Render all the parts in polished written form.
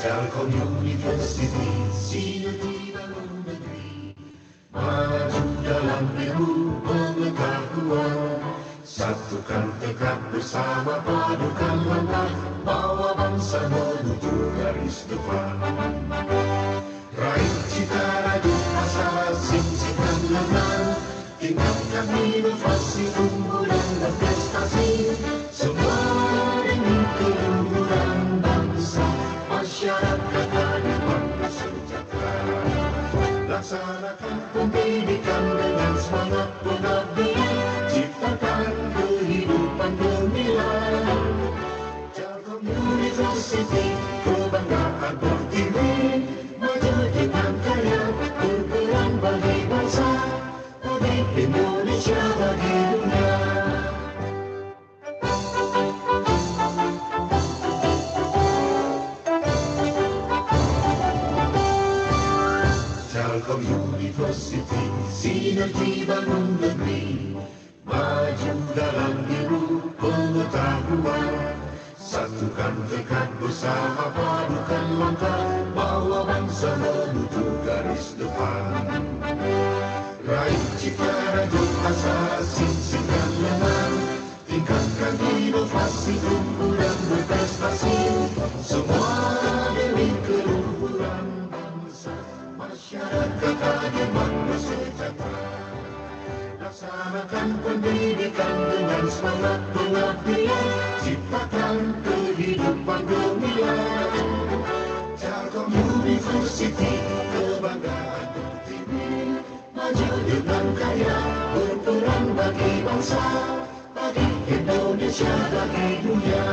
Telkom University, sinergi bangun negeri, maju dalam ilmu pengetahuan, satukan tekad bersama, padukan langkah, bawa bangsa menuju garis depan. Raih cita raju asa, singkirkan lengan, tingkatkan inovasi, unggulan dan prestasi, semua demi keluhuran bangsa, masyarakat adil sejahtera. Laksanakan pendidikan dengan semangat pengabdian, ciptakan kehidupan gemilang. Telkom University, kebanggaan pertiwi, maju dengan karya, berperan bagi bangsa, bagi Indonesia, bagi dunia. Telkom University, sinergi bangun negeri, maju dalam ilmu pengetahuan, satukan tekad bersama, padukan langkah, bawa bangsa menuju garis depan. Raih cita raju asa, singkirkan lengan, tingkatkan inovasi, unggulan berprestasi, semua demi keluhuran bangsa, masyarakat adil makmur sejahtera. Laksanakan pendidikan dengan semangat pengabdian, ciptakan kehidupan gemilang. Telkom University, kebanggaan pertiwi, maju dengan karya, berperan bagi bangsa, bagi Indonesia, bagi dunia.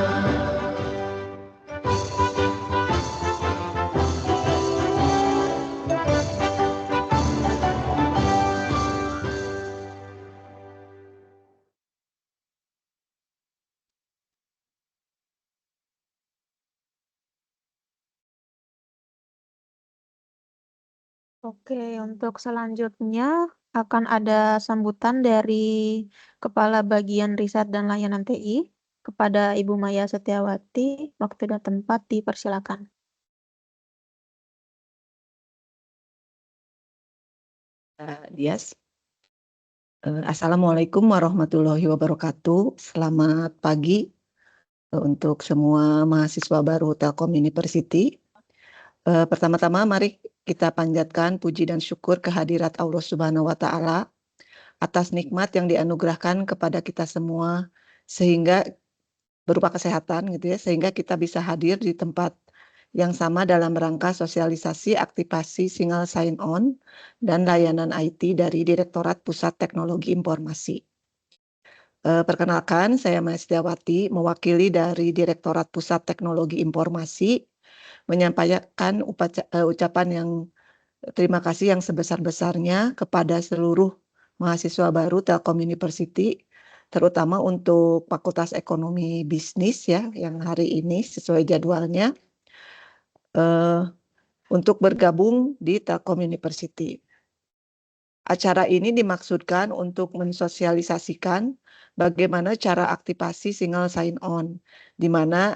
Oke, untuk selanjutnya akan ada sambutan dari Kepala Bagian Riset dan Layanan TI kepada Ibu Maya Setiawati. Waktu dan tempat dipersilakan. Dias. Assalamualaikum warahmatullahi wabarakatuh. Selamat pagi untuk semua mahasiswa baru Telkom University. Pertama-tama mari kita panjatkan puji dan syukur kehadirat Allah Subhanahu wa Ta'ala atas nikmat yang dianugerahkan kepada kita semua sehingga berupa kesehatan gitu ya, sehingga kita bisa hadir di tempat yang sama dalam rangka sosialisasi aktivasi single sign on dan layanan IT dari Direktorat Pusat Teknologi Informasi. Perkenalkan, saya Maya Setiawati, mewakili dari Direktorat Pusat Teknologi Informasi, menyampaikan ucapan yang terima kasih yang sebesar-besarnya kepada seluruh mahasiswa baru Telkom University, terutama untuk Fakultas Ekonomi Bisnis ya, yang hari ini sesuai jadwalnya untuk bergabung di Telkom University. Acara ini dimaksudkan untuk mensosialisasikan bagaimana cara aktivasi single sign-on, di mana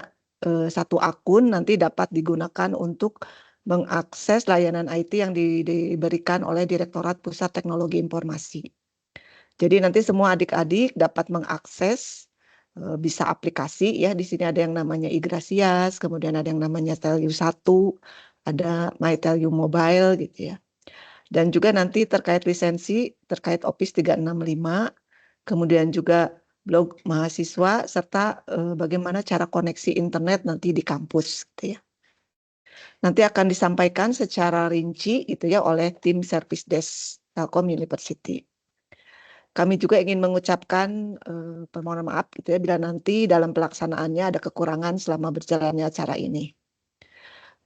satu akun nanti dapat digunakan untuk mengakses layanan IT yang diberikan oleh Direktorat Pusat Teknologi Informasi. Jadi nanti semua adik-adik dapat mengakses bisa aplikasi ya. Di sini ada yang namanya iGracias, kemudian ada yang namanya Telyu 1, ada My Telyu Mobile gitu ya. Dan juga nanti terkait lisensi, terkait Office 365, kemudian juga blog mahasiswa, serta bagaimana cara koneksi internet nanti di kampus gitu ya. Nanti akan disampaikan secara rinci gitu ya oleh tim Service Desk Telkom University. Kami juga ingin mengucapkan permohonan maaf gitu ya bila nanti dalam pelaksanaannya ada kekurangan selama berjalannya acara ini.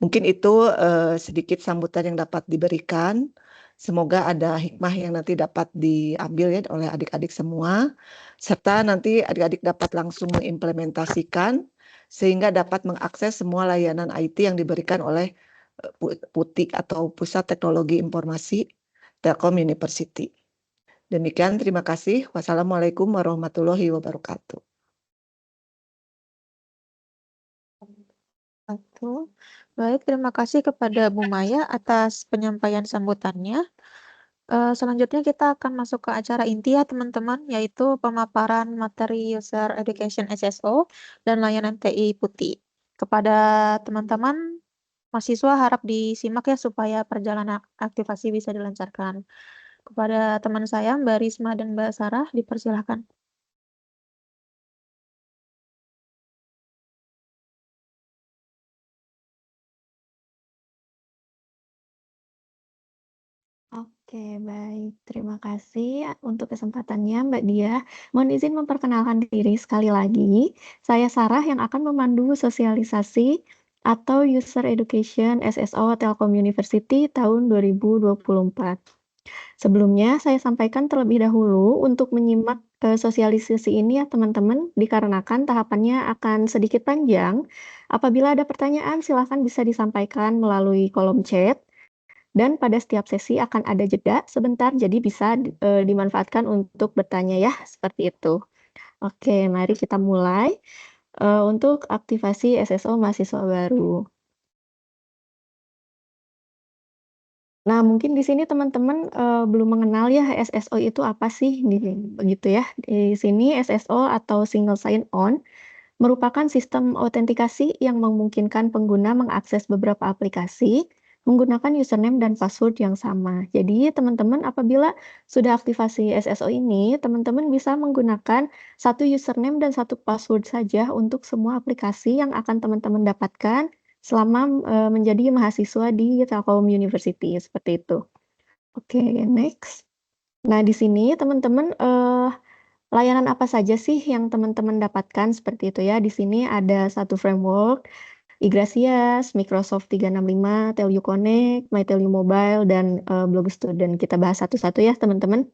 Mungkin itu sedikit sambutan yang dapat diberikan. Semoga ada hikmah yang nanti dapat diambil ya oleh adik-adik semua, serta nanti adik-adik dapat langsung mengimplementasikan sehingga dapat mengakses semua layanan IT yang diberikan oleh PUTI atau Pusat Teknologi Informasi Telkom University. Demikian, terima kasih. Wassalamualaikum warahmatullahi wabarakatuh. Baik, terima kasih kepada Bu Maya atas penyampaian sambutannya. Selanjutnya kita akan masuk ke acara inti ya teman-teman, yaitu pemaparan materi User Education SSO dan layanan TI PUTI. Kepada teman-teman mahasiswa harap disimak ya supaya perjalanan aktivasi bisa dilancarkan. Kepada teman saya Mbak Risma dan Mbak Sarah dipersilahkan. Oke, baik. Terima kasih untuk kesempatannya, Mbak Dia. Mohon izin memperkenalkan diri sekali lagi. Saya Sarah yang akan memandu sosialisasi atau User Education SSO Telkom University tahun 2024. Sebelumnya, saya sampaikan terlebih dahulu untuk menyimak sosialisasi ini ya teman-teman, dikarenakan tahapannya akan sedikit panjang. Apabila ada pertanyaan, silakan bisa disampaikan melalui kolom chat. Dan pada setiap sesi akan ada jeda sebentar, jadi bisa dimanfaatkan untuk bertanya ya, seperti itu. Oke, mari kita mulai untuk aktivasi SSO mahasiswa baru. Nah, mungkin di sini teman-teman belum mengenal ya SSO itu apa sih, begitu ya. Di sini SSO atau Single Sign-On merupakan sistem autentikasi yang memungkinkan pengguna mengakses beberapa aplikasi menggunakan username dan password yang sama. Jadi, teman-teman apabila sudah aktivasi SSO ini, teman-teman bisa menggunakan satu username dan satu password saja untuk semua aplikasi yang akan teman-teman dapatkan selama menjadi mahasiswa di Telkom University, seperti itu. Oke, next. Nah, di sini teman-teman layanan apa saja sih yang teman-teman dapatkan seperti itu ya. Di sini ada satu framework, iGracias, Microsoft 365, Telyu Connect, My Telyu Mobile, dan Blog Student. Kita bahas satu-satu ya teman-teman.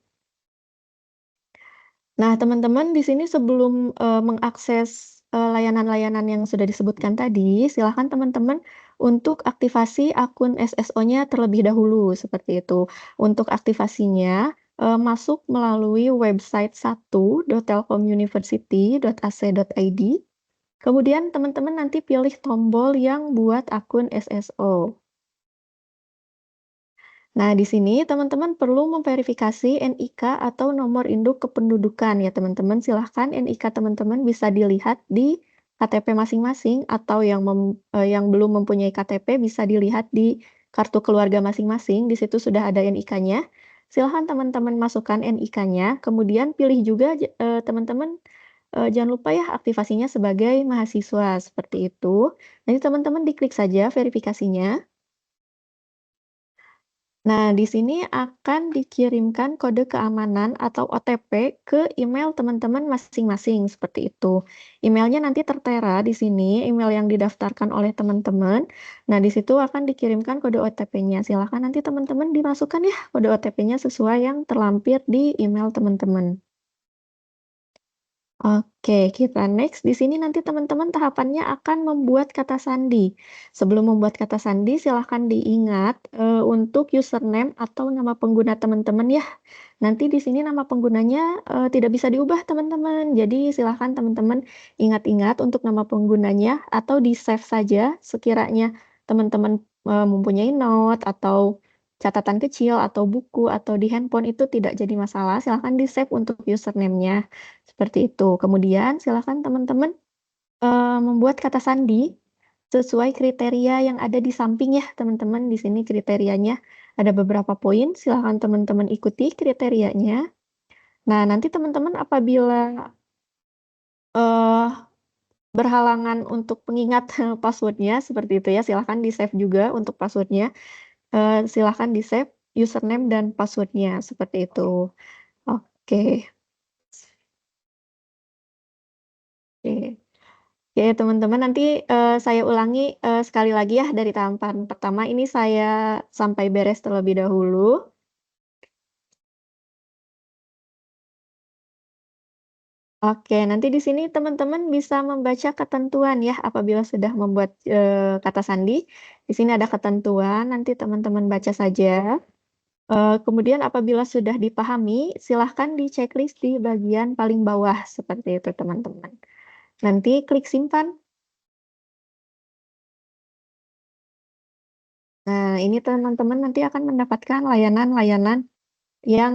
Nah, teman-teman di sini sebelum mengakses layanan-layanan yang sudah disebutkan tadi, silahkan teman-teman untuk aktivasi akun SSO-nya terlebih dahulu, seperti itu. Untuk aktivasinya, masuk melalui website 1.telkomuniversity.ac.id. Kemudian teman-teman nanti pilih tombol yang buat akun SSO. Nah, di sini teman-teman perlu memverifikasi NIK atau nomor induk kependudukan ya teman-teman. Silahkan NIK teman-teman bisa dilihat di KTP masing-masing atau yang belum mempunyai KTP bisa dilihat di kartu keluarga masing-masing. Di situ sudah ada NIK-nya. Silahkan teman-teman masukkan NIK-nya. Kemudian pilih juga teman-teman jangan lupa ya aktivasinya sebagai mahasiswa seperti itu. Nanti teman-teman diklik saja verifikasinya. Nah, di sini akan dikirimkan kode keamanan atau OTP ke email teman-teman masing-masing, seperti itu. Emailnya nanti tertera di sini, email yang didaftarkan oleh teman-teman. Nah, di situ akan dikirimkan kode OTP-nya. Silakan nanti teman-teman dimasukkan ya kode OTP-nya sesuai yang terlampir di email teman-teman. Oke, kita next. Di sini nanti teman-teman tahapannya akan membuat kata sandi. Sebelum membuat kata sandi, silahkan diingat untuk username atau nama pengguna teman-teman ya. Nanti di sini nama penggunanya tidak bisa diubah teman-teman. Jadi silahkan teman-teman ingat-ingat untuk nama penggunanya atau di-save saja sekiranya teman-teman mempunyai note atau catatan kecil atau buku atau di handphone itu tidak jadi masalah. Silahkan di-save untuk username-nya. Seperti itu. Kemudian silakan teman-teman membuat kata sandi sesuai kriteria yang ada di samping ya teman-teman. Di sini kriterianya ada beberapa poin, silakan teman-teman ikuti kriterianya. Nah, nanti teman-teman apabila berhalangan untuk mengingat password-nya seperti itu ya, silahkan di-save juga untuk password-nya. Silahkan di-save username dan password-nya seperti itu. Oke. Oke. Oke, teman-teman, nanti saya ulangi sekali lagi ya dari tahapan pertama. Ini saya sampai beres terlebih dahulu. Oke, nanti di sini teman-teman bisa membaca ketentuan ya apabila sudah membuat kata sandi. Di sini ada ketentuan, nanti teman-teman baca saja. Kemudian apabila sudah dipahami, silahkan di checklist di bagian paling bawah seperti itu teman-teman. Nanti klik simpan. Nah, ini teman-teman nanti akan mendapatkan layanan-layanan yang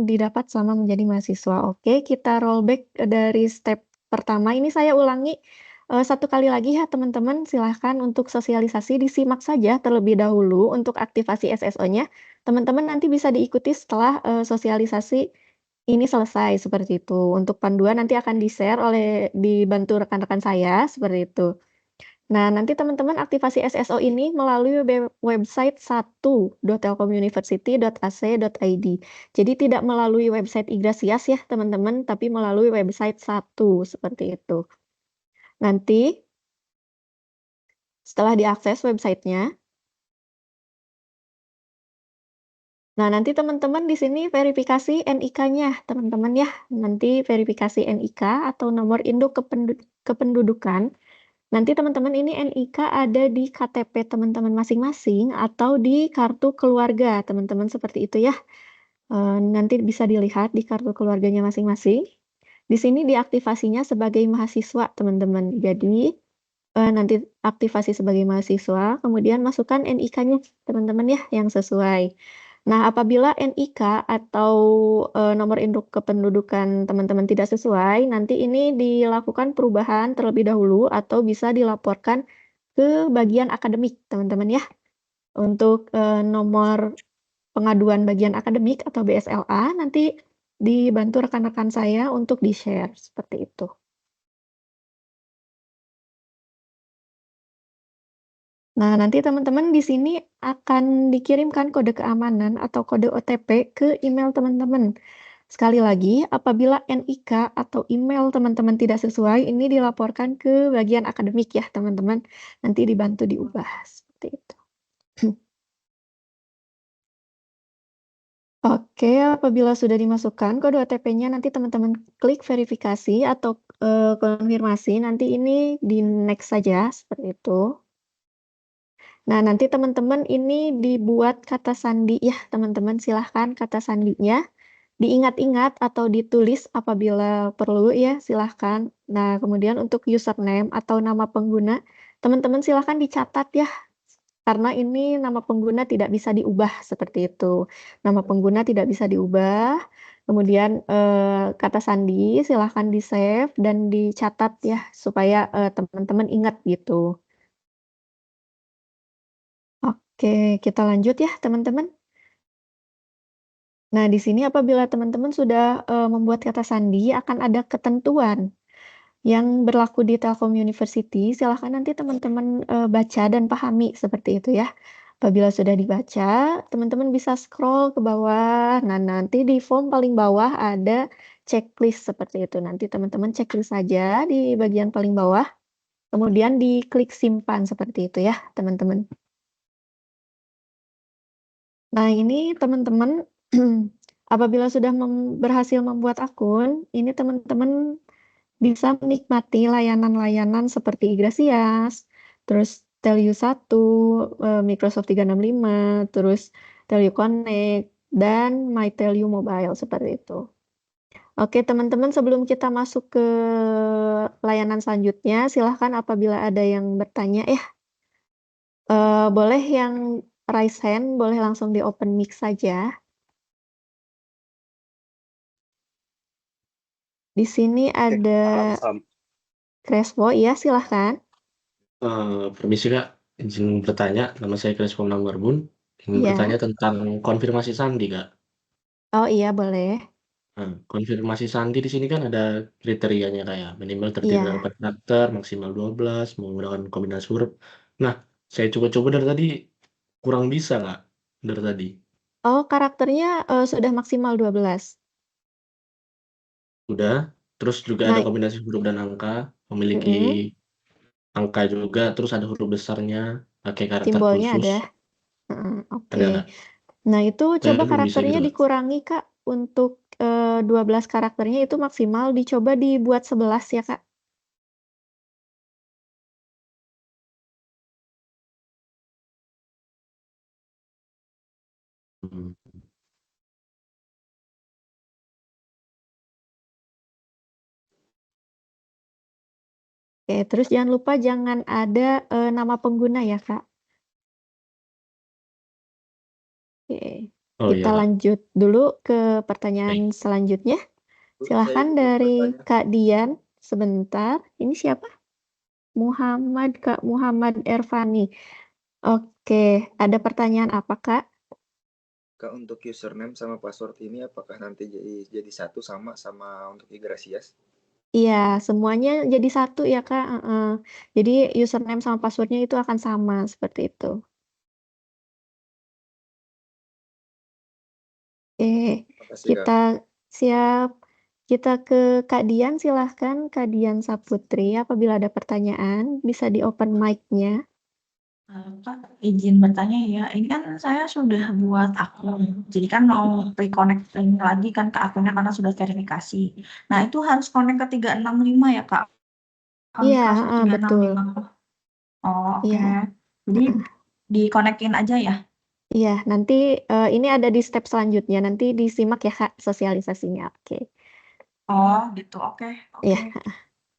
didapat selama menjadi mahasiswa. Oke, kita rollback dari step pertama. Ini saya ulangi satu kali lagi ya teman-teman. Silahkan untuk sosialisasi disimak saja terlebih dahulu untuk aktivasi SSO-nya. Teman-teman nanti bisa diikuti setelah sosialisasi ini selesai seperti itu. Untuk panduan nanti akan di-share dibantu rekan-rekan saya seperti itu. Nah, nanti teman-teman aktivasi SSO ini melalui website 1.telkomuniversity.ac.id. Jadi tidak melalui website Igrasias ya teman-teman, tapi melalui website 1 seperti itu. Nanti setelah diakses websitenya, nah nanti teman-teman di sini verifikasi NIK-nya teman-teman ya. Nanti verifikasi NIK atau nomor induk kependudukan. Nanti teman-teman ini NIK ada di KTP teman-teman masing-masing atau di kartu keluarga teman-teman seperti itu ya. Nanti bisa dilihat di kartu keluarganya masing-masing. Di sini diaktifasinya sebagai mahasiswa teman-teman. Jadi nanti aktivasi sebagai mahasiswa, kemudian masukkan NIK-nya teman-teman ya yang sesuai. Nah, apabila NIK atau nomor induk kependudukan teman-teman tidak sesuai, nanti ini dilakukan perubahan terlebih dahulu atau bisa dilaporkan ke bagian akademik, teman-teman ya. Untuk nomor pengaduan bagian akademik atau BSLA nanti dibantu rekan-rekan saya untuk di-share seperti itu. Nah, nanti teman-teman di sini akan dikirimkan kode keamanan atau kode OTP ke email teman-teman. Sekali lagi, apabila NIK atau email teman-teman tidak sesuai, ini dilaporkan ke bagian akademik ya, teman-teman. Nanti dibantu diubah seperti itu. Oke, apabila sudah dimasukkan kode OTP-nya, nanti teman-teman klik verifikasi atau konfirmasi. Nanti ini di next saja, seperti itu. Nah, nanti teman-teman ini dibuat kata sandi ya, teman-teman. Silahkan kata sandinya diingat-ingat atau ditulis apabila perlu ya, silahkan. Nah, kemudian untuk username atau nama pengguna, teman-teman silahkan dicatat ya, karena ini nama pengguna tidak bisa diubah seperti itu. Nama pengguna tidak bisa diubah. Kemudian kata sandi silahkan di-save dan dicatat ya, supaya teman-teman ingat gitu. Oke, kita lanjut ya teman-teman. Nah, di sini apabila teman-teman sudah membuat kata sandi, akan ada ketentuan yang berlaku di Telkom University. Silahkan nanti teman-teman baca dan pahami seperti itu ya. Apabila sudah dibaca, teman-teman bisa scroll ke bawah. Nah, nanti di form paling bawah ada checklist seperti itu. Nanti teman-teman checklist saja di bagian paling bawah. Kemudian diklik simpan seperti itu ya, teman-teman. Nah, ini teman-teman apabila sudah berhasil membuat akun, ini teman-teman bisa menikmati layanan-layanan seperti iGrasias, terus Telyu 1, Microsoft 365, terus Telyu Connect, dan My Telyu Mobile seperti itu. Oke, teman-teman, sebelum kita masuk ke layanan selanjutnya, silahkan apabila ada yang bertanya, boleh yang raise hand, boleh langsung di open mic saja. Di sini ada Crespo, ya silahkan. Permisi Kak, izin bertanya, nama saya Crespo Marbun, ingin Iya. bertanya tentang konfirmasi sandi Kak. Oh iya, boleh. Nah, konfirmasi sandi di sini kan ada kriterianya kayak minimal terdiri dari Iya. 4 karakter, maksimal 12, menggunakan kombinasi huruf. Nah, saya coba-coba dari tadi kurang bisa Kak, dari tadi. Oh, karakternya sudah maksimal 12. Udah, terus juga ada Nah, kombinasi huruf dan angka, memiliki angka juga, terus ada huruf besarnya, pakai karakter simbolnya ada. khusus. Oke. Ada nggak? Nah, itu coba Belum bisa karakternya gitu Kak. dikurangi, Kak. Untuk 12 karakternya itu maksimal, dicoba dibuat 11 ya, Kak. Hmm. Oke, terus jangan lupa jangan ada nama pengguna ya, Kak. Oke, Oh iya kita Kak. lanjut dulu ke pertanyaan selanjutnya. Silahkan dari Kak Dian sebentar. Ini siapa? Kak Muhammad Ervani. Oke, ada pertanyaan apa, Kak? Kak, untuk username sama password ini apakah nanti jadi satu sama untuk iGrasias? Iya, semuanya jadi satu ya, Kak. Jadi username sama passwordnya itu akan sama seperti itu. Oke, Makasih, Kak. kita siap. Kita ke Kak Dian, silahkan Kak Dian Saputri. Apabila ada pertanyaan, bisa di open mic-nya. Kak, izin bertanya ya, ini kan saya sudah buat akun, jadi kan mau reconnect lagi kan ke akunnya karena sudah verifikasi. Nah, itu harus connect ke 365 ya, Kak? Iya, Microsoft betul. 365. Oh, oke. Iya. Jadi di-connect-in aja ya? Iya, nanti ini ada di step selanjutnya. Nanti disimak ya, Kak, sosialisasinya. Oke. Oh, gitu. Oke. Iya,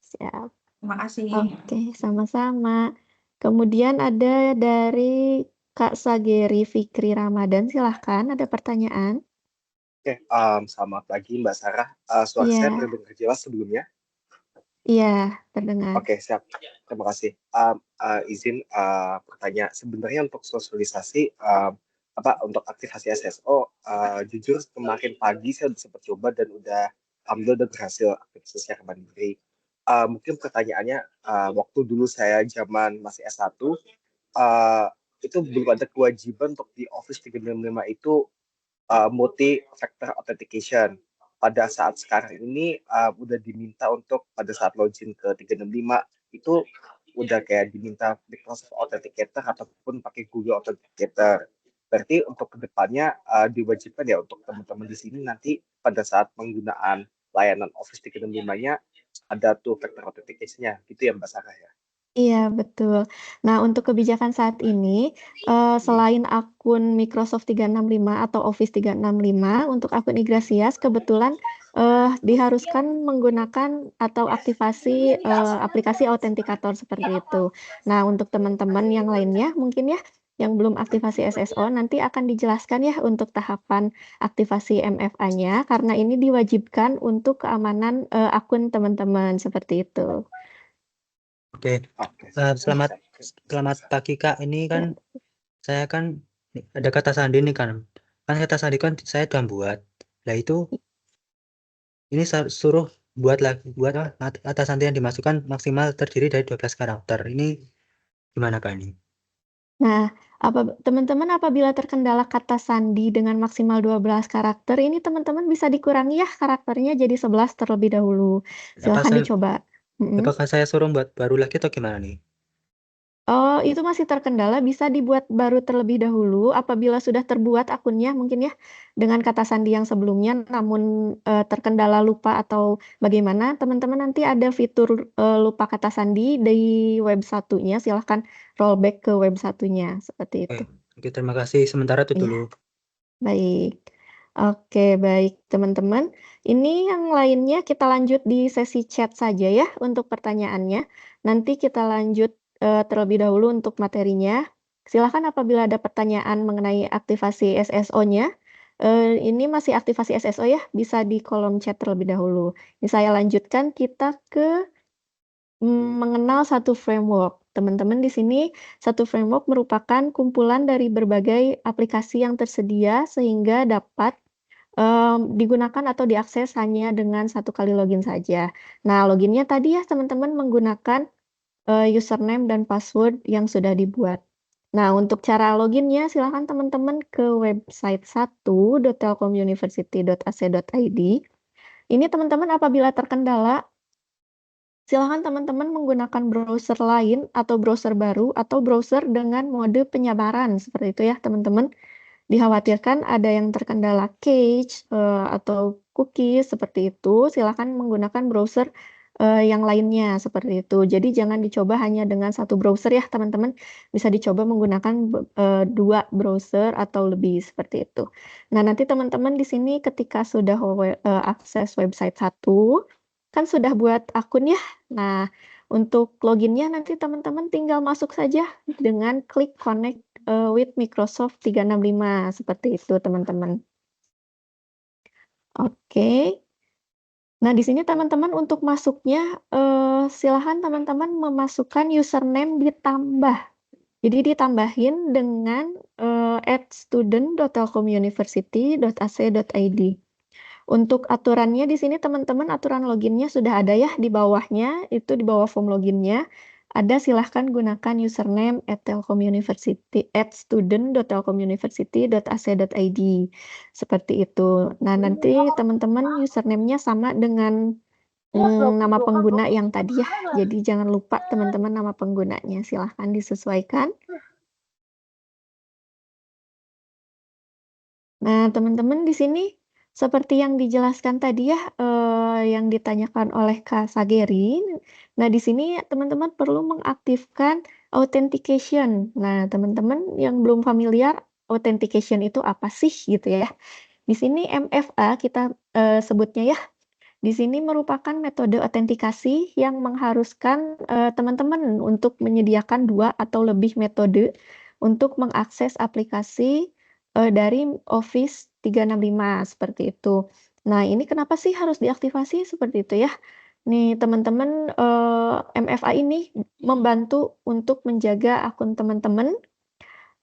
siap. Terima kasih. Oke, sama-sama. Kemudian ada dari Kak Sageri Fikri Ramadan. Silahkan, ada pertanyaan. Oke, selamat pagi Mbak Sarah. Suara Iya. saya terdengar jelas sebelumnya? Iya, terdengar. Oke, siap. Terima kasih. Izin bertanya, sebenarnya untuk sosialisasi untuk aktivasi SSO, jujur kemarin pagi saya udah sempat coba dan alhamdulillah udah berhasil aktivasi secara mandiri. Mungkin pertanyaannya, waktu dulu saya zaman masih S1, itu belum ada kewajiban untuk di Office 365 itu multi-factor authentication. Pada saat sekarang ini udah diminta untuk pada saat login ke 365 itu udah kayak diminta Microsoft Authenticator ataupun pakai Google Authenticator. Berarti untuk kedepannya diwajibkan ya untuk teman-teman di sini nanti pada saat penggunaan layanan Office 365-nya ada tuh factor authentication-nya, gitu ya Mbak Sarah ya? Iya, betul. Nah, untuk kebijakan saat ini, selain akun Microsoft 365 atau Office 365, untuk akun iGrasias kebetulan diharuskan menggunakan atau aktivasi aplikasi autentikator seperti itu. Nah, untuk teman-teman yang lainnya mungkin ya, yang belum aktivasi SSO, nanti akan dijelaskan ya untuk tahapan aktivasi MFA-nya, karena ini diwajibkan untuk keamanan akun teman-teman, seperti itu. Oke, selamat pagi Kak. Ini kan saya kan ada kata sandi nih kan kata sandi kan saya udah buat. Nah itu ini suruh buat kata sandi yang dimasukkan maksimal terdiri dari 12 karakter. Ini gimana Kak ini? Nah, teman-teman apabila terkendala kata sandi dengan maksimal 12 karakter, ini teman-teman bisa dikurangi ya karakternya jadi 11 terlebih dahulu. Apa Silahkan saya dicoba. apakah saya suruh buat baru lagi atau gimana nih? Oh, itu masih terkendala, bisa dibuat baru terlebih dahulu apabila sudah terbuat akunnya mungkin ya dengan kata sandi yang sebelumnya, namun terkendala lupa atau bagaimana, teman-teman nanti ada fitur lupa kata sandi di web satunya, silahkan rollback ke web satunya seperti itu. Oke, terima kasih. Sementara itu Iya. dulu. Baik. Oke, baik teman-teman. Ini yang lainnya kita lanjut di sesi chat saja ya untuk pertanyaannya. Nanti kita lanjut terlebih dahulu untuk materinya. Silakan apabila ada pertanyaan mengenai aktivasi SSO-nya. Ini masih aktivasi SSO ya, bisa di kolom chat terlebih dahulu. Ini saya lanjutkan kita ke mengenal satu framework. Teman-teman di sini satu framework merupakan kumpulan dari berbagai aplikasi yang tersedia sehingga dapat digunakan atau diakses hanya dengan satu kali login saja. Nah, loginnya tadi ya teman-teman menggunakan username dan password yang sudah dibuat. Nah, untuk cara loginnya silakan teman-teman ke website 1.telkomuniversity.ac.id. Ini teman-teman apabila terkendala silakan teman-teman menggunakan browser lain atau browser baru atau browser dengan mode penyamaran seperti itu ya teman-teman. Dikhawatirkan ada yang terkendala cache atau cookies seperti itu, silakan menggunakan browser yang lainnya seperti itu. Jadi jangan dicoba hanya dengan satu browser ya teman-teman, bisa dicoba menggunakan 2 browser atau lebih seperti itu. Nah, nanti teman-teman di sini ketika sudah akses website 1, kan sudah buat akun ya. Nah, untuk loginnya nanti teman-teman tinggal masuk saja dengan klik connect with Microsoft 365 seperti itu teman-teman. Oke. Nah, di sini teman-teman untuk masuknya silahkan teman-teman memasukkan username ditambah. Jadi ditambahin dengan @student.telkomuniversity.ac.id. Untuk aturannya di sini teman-teman aturan loginnya sudah ada ya di bawahnya, itu di bawah form loginnya. Ada silahkan gunakan username @student.telkomuniversity.ac.id. Seperti itu. Nah, nanti teman-teman username-nya sama dengan nama pengguna yang tadi ya. Jadi jangan lupa teman-teman nama penggunanya. Silahkan disesuaikan. Nah, teman-teman di sini seperti yang dijelaskan tadi ya, yang ditanyakan oleh Kak Sageri. Nah, di sini teman-teman perlu mengaktifkan authentication. Nah, teman-teman yang belum familiar, authentication itu apa sih gitu ya. Di sini MFA kita sebutnya ya. Di sini merupakan metode autentikasi yang mengharuskan teman-teman untuk menyediakan 2 atau lebih metode untuk mengakses aplikasi dari Office 365 seperti itu. Nah, ini kenapa sih harus diaktifasi seperti itu ya? Nih teman-teman MFA ini membantu untuk menjaga akun teman-teman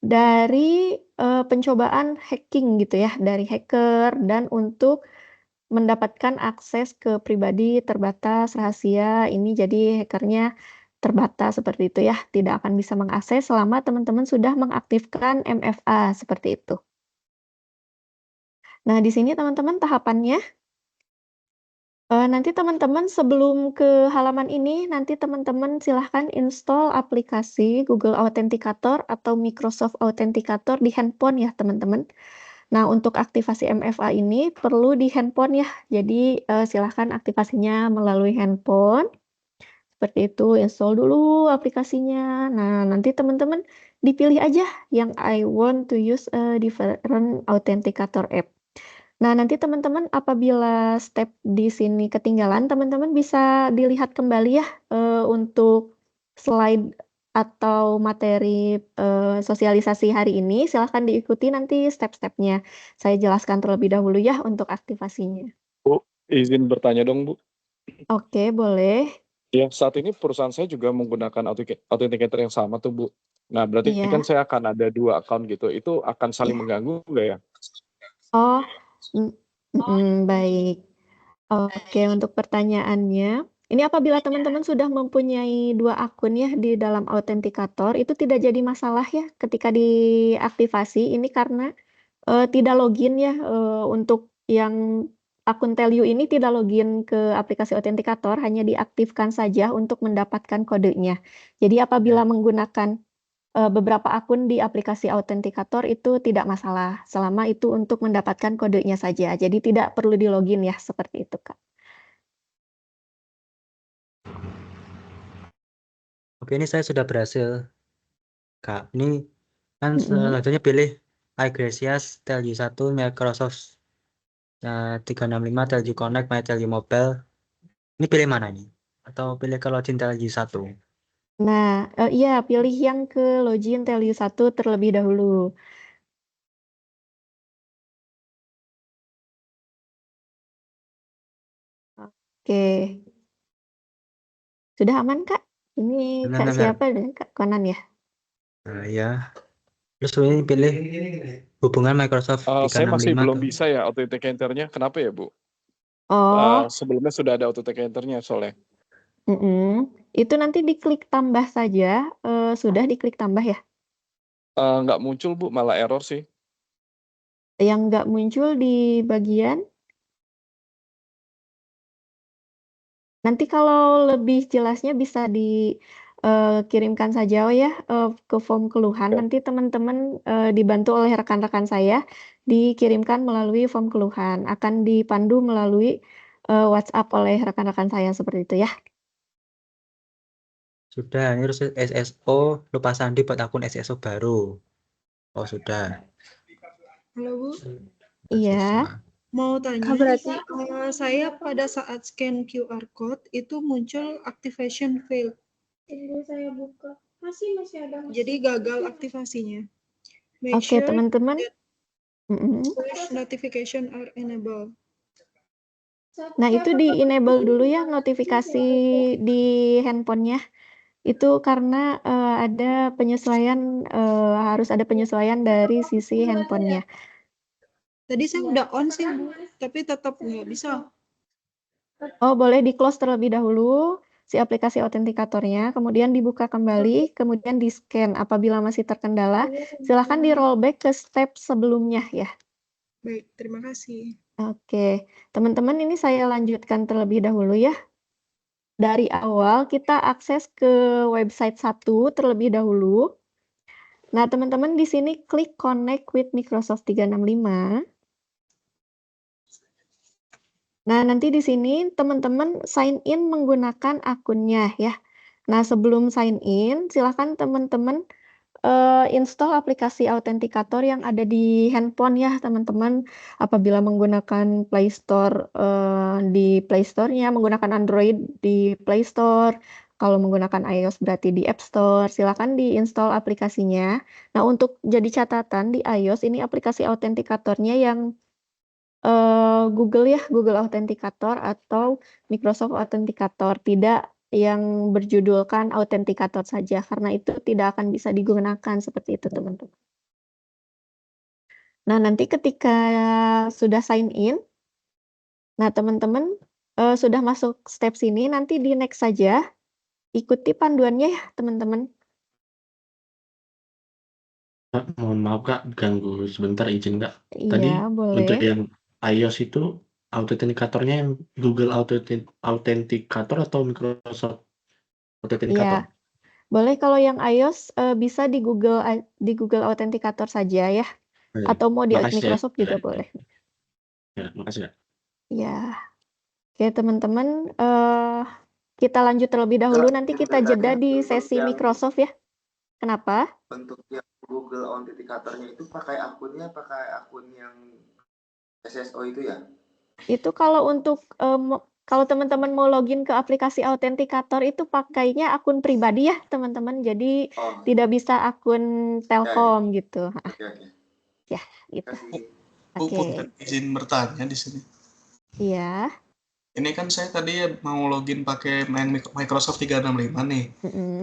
dari pencobaan hacking gitu ya, dari hacker dan untuk mendapatkan akses ke pribadi terbatas, rahasia, ini jadi hackernya terbatas seperti itu ya, tidak akan bisa mengakses selama teman-teman sudah mengaktifkan MFA seperti itu. Nah, di sini teman-teman tahapannya, nanti teman-teman sebelum ke halaman ini, nanti teman-teman silahkan install aplikasi Google Authenticator atau Microsoft Authenticator di handphone ya teman-teman. Nah, untuk aktivasi MFA ini perlu di handphone ya, jadi silahkan aktivasinya melalui handphone. Seperti itu, install dulu aplikasinya. Nah, nanti teman-teman dipilih aja yang I want to use a different authenticator app. Nah, nanti teman-teman apabila step di sini ketinggalan, teman-teman bisa dilihat kembali ya untuk slide atau materi sosialisasi hari ini. Silahkan diikuti nanti step-stepnya. Saya jelaskan terlebih dahulu ya untuk aktivasinya. Bu, izin bertanya dong, Bu. Oke, boleh. Ya, saat ini perusahaan saya juga menggunakan authenticator yang sama tuh, Bu. Nah, berarti Iya. kan saya akan ada 2 account gitu. Itu akan saling Iya. mengganggu nggak ya? Oh, baik. Oke, untuk pertanyaannya, Ini apabila teman-teman sudah mempunyai 2 akun ya di dalam autentikator, itu tidak jadi masalah ya ketika diaktifasi. Ini karena, tidak login ya, untuk yang akun Telyu ini tidak login ke aplikasi autentikator, hanya diaktifkan saja untuk mendapatkan kodenya. Jadi apabila menggunakan, beberapa akun di aplikasi autentikator itu tidak masalah, selama itu untuk mendapatkan kodenya saja. Jadi tidak perlu di-login ya, seperti itu, Kak. Oke, ini saya sudah berhasil, Kak. Ini kan Mhm. selanjutnya pilih iGracias, Telyu 1, Microsoft 365, Telyu Connect, My Telyu Mobile. Ini pilih mana ini? Atau pilih ke login Telyu 1? Nah, iya pilih yang ke login Telyu 1 terlebih dahulu. Oke. Sudah aman, Kak? Ini Kak Benar. siapa deh? Kak Konan ya? Nah, ya. Terus ini pilih hubungan Microsoft Saya masih 365 belum tuh. bisa ya Authenticator-nya. Kenapa ya, Bu? Oh, Sebelumnya sudah ada Authenticator-nya soalnya. Itu nanti diklik tambah saja, sudah diklik tambah ya? Nggak muncul, Bu, malah error sih. Yang nggak muncul di bagian nanti kalau lebih jelasnya bisa dikirimkan saja ya, ke form keluhan. Nanti teman-teman, dibantu oleh rekan-rekan saya, dikirimkan melalui form keluhan. Akan dipandu melalui, WhatsApp oleh rekan-rekan saya, seperti itu ya. Sudah, ini terus SSO, lupa sandi buat akun SSO baru. Oh, sudah. Halo Bu, Iya. mau tanya, berarti saya pada saat scan QR code itu muncul activation failed. Tunggu saya buka. Masih ada. Jadi gagal aktivasinya. Make Oke, sure teman-teman. push notification are enabled. Nah, itu di-enable dulu ya notifikasi di handphonenya. Itu karena, ada penyesuaian, harus ada penyesuaian dari sisi handphonenya. Tadi saya udah on sih Bu, tapi tetap nggak bisa. Oh, boleh di-close terlebih dahulu si aplikasi autentikatornya, kemudian dibuka kembali, kemudian di-scan. Apabila masih terkendala, silakan di-rollback ke step sebelumnya ya. Baik, terima kasih. Oke, teman-teman ini saya lanjutkan terlebih dahulu ya. Dari awal kita akses ke website 1 terlebih dahulu. Nah, teman-teman di sini klik Connect with Microsoft 365. Nah, nanti di sini teman-teman sign in menggunakan akunnya ya. Nah, sebelum sign in, silakan teman-teman install aplikasi autentikator yang ada di handphone ya, teman-teman. Apabila menggunakan Play Store, di Play Store-nya, menggunakan Android di Play Store, kalau menggunakan iOS berarti di App Store, silakan di-install aplikasinya. Nah, untuk jadi catatan di iOS ini aplikasi autentikatornya yang Google ya, Google Authenticator atau Microsoft Authenticator, tidak yang berjudulkan Authenticator saja, karena itu tidak akan bisa digunakan seperti itu, teman-teman. Nah, nanti ketika sudah sign in, nah teman-teman sudah masuk step sini, nanti di next saja, ikuti panduannya ya, teman-teman. Mohon maaf Kak, ganggu sebentar, izin Kak. Tadi Iya, untuk boleh. yang iOS itu autentikatornya yang Google Authenticator atau Microsoft Authenticator? Iya, boleh kalau yang iOS bisa di Google Authenticator saja ya, atau mau di Makasih ya. Microsoft juga boleh. Ya, makasih Kak. Ya, oke teman-teman, kita lanjut terlebih dahulu, nanti kita jeda di sesi Microsoft ya. Kenapa? Untuk yang Google Authenticator-nya itu pakai akun yang SSO itu ya? Itu kalau untuk kalau teman-teman mau login ke aplikasi autentikator itu pakainya akun pribadi ya, teman-teman. Jadi tidak bisa akun Telkom gitu. Oke. Ya, gitu. Bu, punten izin bertanya di sini. Iya. Ini kan saya tadi mau login pakai Microsoft 365 nih.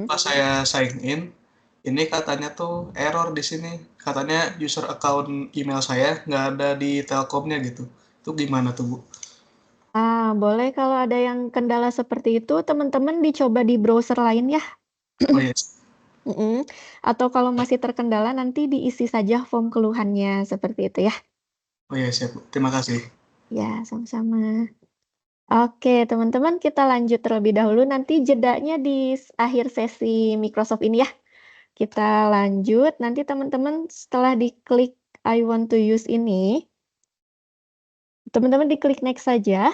Pas saya sign in, ini katanya tuh error di sini. Katanya user account email saya nggak ada di Telkomnya gitu. Itu gimana tuh, Bu? Boleh kalau ada yang kendala seperti itu, teman-teman dicoba di browser lain ya. Oh yes. Atau kalau masih terkendala nanti diisi saja form keluhannya seperti itu ya. Oh iya, siap, Bu. Terima kasih. Ya, sama-sama. Oke, teman-teman kita lanjut terlebih dahulu. Nanti jedanya di akhir sesi Microsoft ini ya. Kita lanjut. Nanti teman-teman setelah diklik I want to use ini, teman-teman diklik next saja.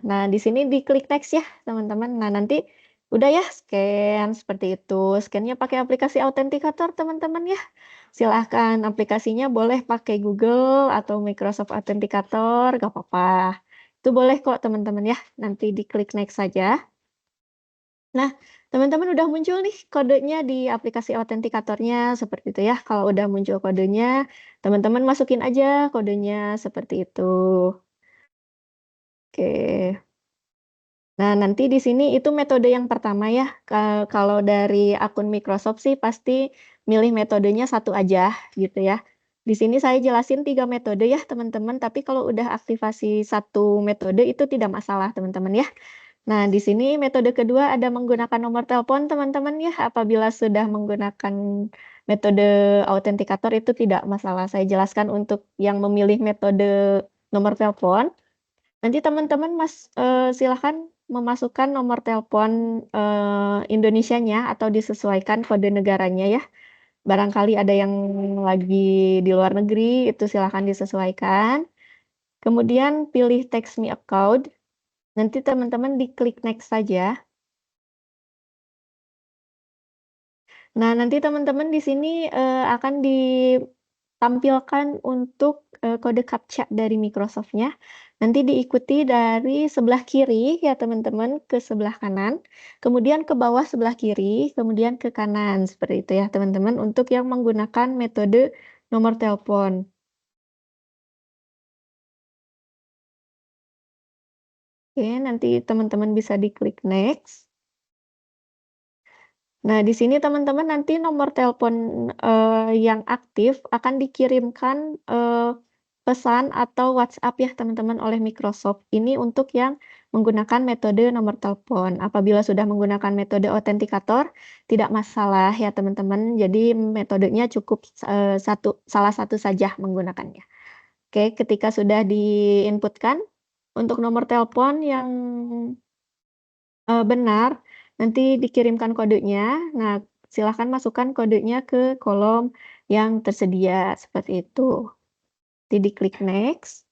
Nah, di sini diklik next ya, teman-teman. Nah, nanti udah ya scan seperti itu. Scan-nya pakai aplikasi autentikator, teman-teman ya. Silahkan aplikasinya boleh pakai Google atau Microsoft Authenticator, gak apa-apa. Itu boleh kok, teman-teman ya. Nanti diklik next saja. Nah, teman-teman udah muncul nih kodenya di aplikasi autentikatornya seperti itu ya. Kalau udah muncul kodenya, teman-teman masukin aja kodenya seperti itu. Oke. Nah, nanti di sini itu metode yang pertama ya. Kalau dari akun Microsoft sih pasti milih metodenya satu aja gitu ya. Di sini saya jelasin 3 metode ya teman-teman, tapi kalau udah aktivasi satu metode itu tidak masalah teman-teman ya. Nah, di sini metode kedua ada menggunakan nomor telepon teman-teman ya. Apabila sudah menggunakan metode autentikator itu tidak masalah. Saya jelaskan untuk yang memilih metode nomor telepon. Nanti teman-teman silahkan memasukkan nomor telepon Indonesianya atau disesuaikan kode negaranya ya. Barangkali ada yang lagi di luar negeri, itu silahkan disesuaikan. Kemudian pilih text me account. Nanti teman-teman diklik next saja. Nah, nanti teman-teman di sini akan ditampilkan untuk kode captcha dari Microsoft-nya. Nanti diikuti dari sebelah kiri ya teman-teman ke sebelah kanan, kemudian ke bawah sebelah kiri, kemudian ke kanan seperti itu ya teman-teman untuk yang menggunakan metode nomor telepon. Oke, nanti teman-teman bisa diklik next. Nah, di sini teman-teman nanti nomor telepon yang aktif akan dikirimkan pesan atau WhatsApp ya teman-teman oleh Microsoft. Ini untuk yang menggunakan metode nomor telepon. Apabila sudah menggunakan metode autentikator, tidak masalah ya teman-teman. Jadi metodenya cukup salah satu saja menggunakannya. Oke, ketika sudah diinputkan untuk nomor telepon yang benar, nanti dikirimkan kodenya. Nah, silahkan masukkan kodenya ke kolom yang tersedia seperti itu. Nanti diklik next.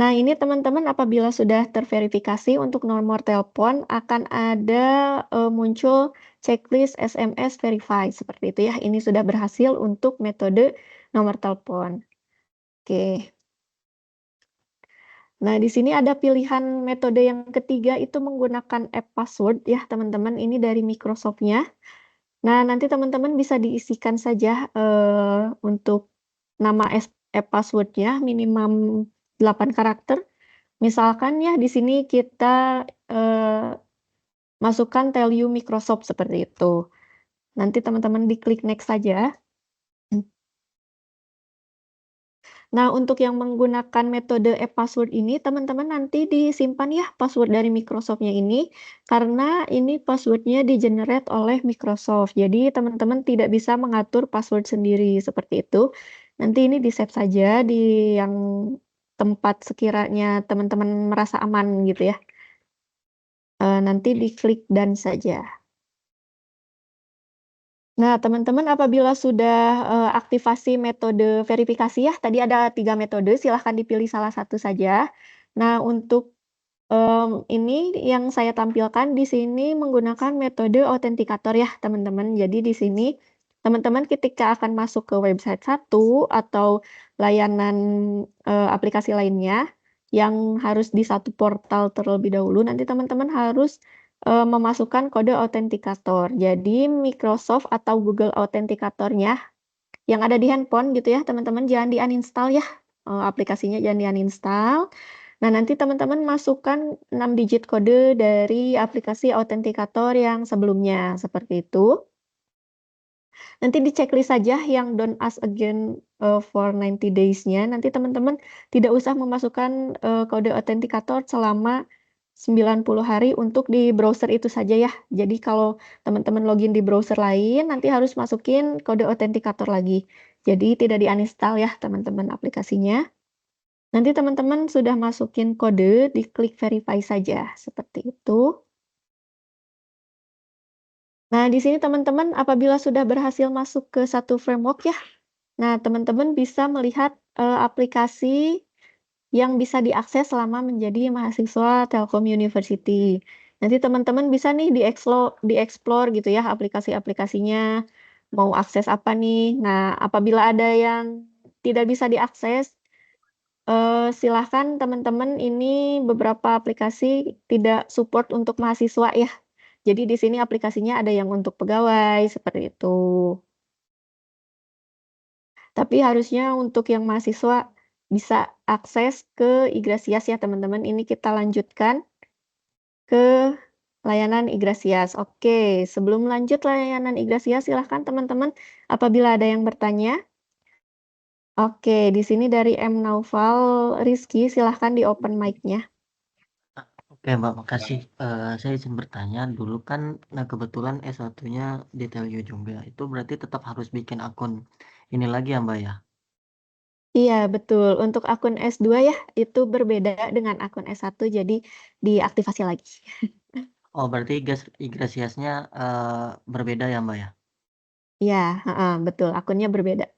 Nah, ini teman-teman apabila sudah terverifikasi untuk nomor telepon akan ada muncul checklist SMS verify seperti itu ya. Ini sudah berhasil untuk metode nomor telepon. Oke. Nah, di sini ada pilihan metode yang ketiga itu menggunakan app password ya, teman-teman. Ini dari Microsoft-nya. Nah, nanti teman-teman bisa diisikan saja untuk nama app password-nya minimum 8 karakter. Misalkan ya di sini kita masukkan tell you Microsoft seperti itu. Nanti teman-teman diklik next saja. Nah, untuk yang menggunakan metode e-password ini, teman-teman nanti disimpan ya password dari Microsoft-nya ini, karena ini password-nya di-generate oleh Microsoft. Jadi, teman-teman tidak bisa mengatur password sendiri, seperti itu. Nanti ini di-save saja di yang tempat sekiranya teman-teman merasa aman gitu ya. Nanti diklik done saja. Nah, teman-teman apabila sudah aktivasi metode verifikasi ya, tadi ada 3 metode, silahkan dipilih salah satu saja. Nah, untuk ini yang saya tampilkan di sini menggunakan metode autentikator ya, teman-teman. Jadi di sini teman-teman ketika akan masuk ke website satu atau layanan aplikasi lainnya yang harus di satu portal terlebih dahulu, nanti teman-teman harus memasukkan kode autentikator. Jadi Microsoft atau Google Autentikatornya yang ada di handphone gitu ya, teman-teman jangan di-uninstall ya. Aplikasinya jangan di-uninstall. Nah, nanti teman-teman masukkan 6 digit kode dari aplikasi autentikator yang sebelumnya seperti itu. Nanti di checklist saja yang don't ask again for 90 days-nya, nanti teman-teman tidak usah memasukkan kode autentikator selama 90 hari untuk di browser itu saja ya. Jadi kalau teman-teman login di browser lain, nanti harus masukin kode autentikator lagi. Jadi tidak di-uninstall ya teman-teman aplikasinya. Nanti teman-teman sudah masukin kode, diklik verify saja, seperti itu. Nah, di sini teman-teman apabila sudah berhasil masuk ke satu framework ya, nah teman-teman bisa melihat aplikasi yang bisa diakses selama menjadi mahasiswa Telkom University. Nanti teman-teman bisa nih di-explore gitu ya aplikasi-aplikasinya, mau akses apa nih. Nah, apabila ada yang tidak bisa diakses, silahkan teman-teman ini beberapa aplikasi tidak support untuk mahasiswa ya. Jadi di sini aplikasinya ada yang untuk pegawai, seperti itu. Tapi harusnya untuk yang mahasiswa bisa akses ke Ygrasias ya teman-teman. Ini kita lanjutkan ke layanan Ygrasias. Oke, sebelum lanjut layanan Ygrasias, silahkan teman-teman apabila ada yang bertanya. Oke, di sini dari M. Naufal Rizky, silahkan di open mic-nya. Oke Mbak, makasih. Saya izin bertanya, dulu kan kebetulan S1-nya di Telyu juga. Itu berarti tetap harus bikin akun ini lagi ya Mbak ya? Iya, betul. Untuk akun S2 ya, itu berbeda dengan akun S1, jadi diaktifasi lagi. Oh, berarti Ygrasiasnya berbeda ya Mbak ya? Iya, betul. Akunnya berbeda.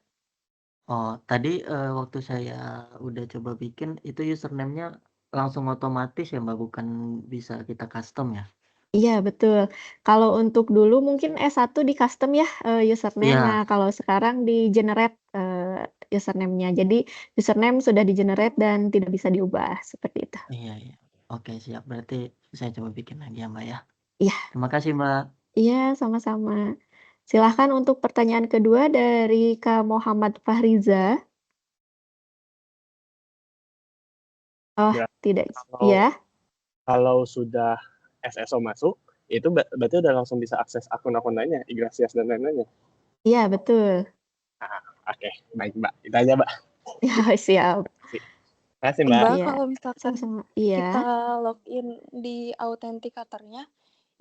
Oh, tadi waktu saya udah coba bikin, itu username-nya langsung otomatis ya Mbak, bukan bisa kita custom ya? Iya, betul. Kalau untuk dulu mungkin S1 di custom ya username. Iya. Nah, kalau sekarang di generate username-nya. Jadi username sudah di generate dan tidak bisa diubah seperti itu. Iya, iya. Oke, siap. Berarti saya coba bikin lagi ya Mbak ya. Iya. Terima kasih Mbak. Iya, sama-sama. Silahkan untuk pertanyaan kedua dari Kak Muhammad Fahriza. Oh, Ya, tidak. kalau Ya. kalau sudah SSO masuk, itu berarti udah langsung bisa akses akun-akun lainnya, Ygrasias dan lain-lainnya. Iya, betul. Oke, baik Mbak. Itu aja Mbak. Ya, siap. Terima kasih Mbak. Mbak, Iya, kalau misalkan sama-sama. Iya. kita login di autentikatornya,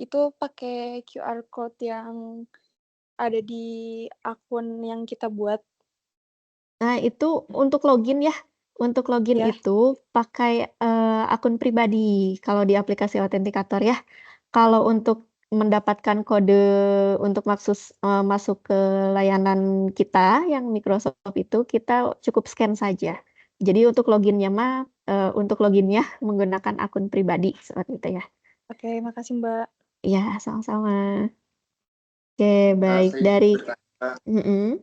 itu pakai QR code yang ada di akun yang kita buat. Nah, itu untuk login ya. Untuk login Ya. itu pakai akun pribadi kalau di aplikasi autentikator ya. Kalau untuk mendapatkan kode untuk masuk ke layanan kita yang Microsoft itu, kita cukup scan saja. Jadi untuk loginnya menggunakan akun pribadi seperti itu ya. Oke, makasih Mbak. Iya, sama-sama. Oke, baik. Saya Dari bertanya,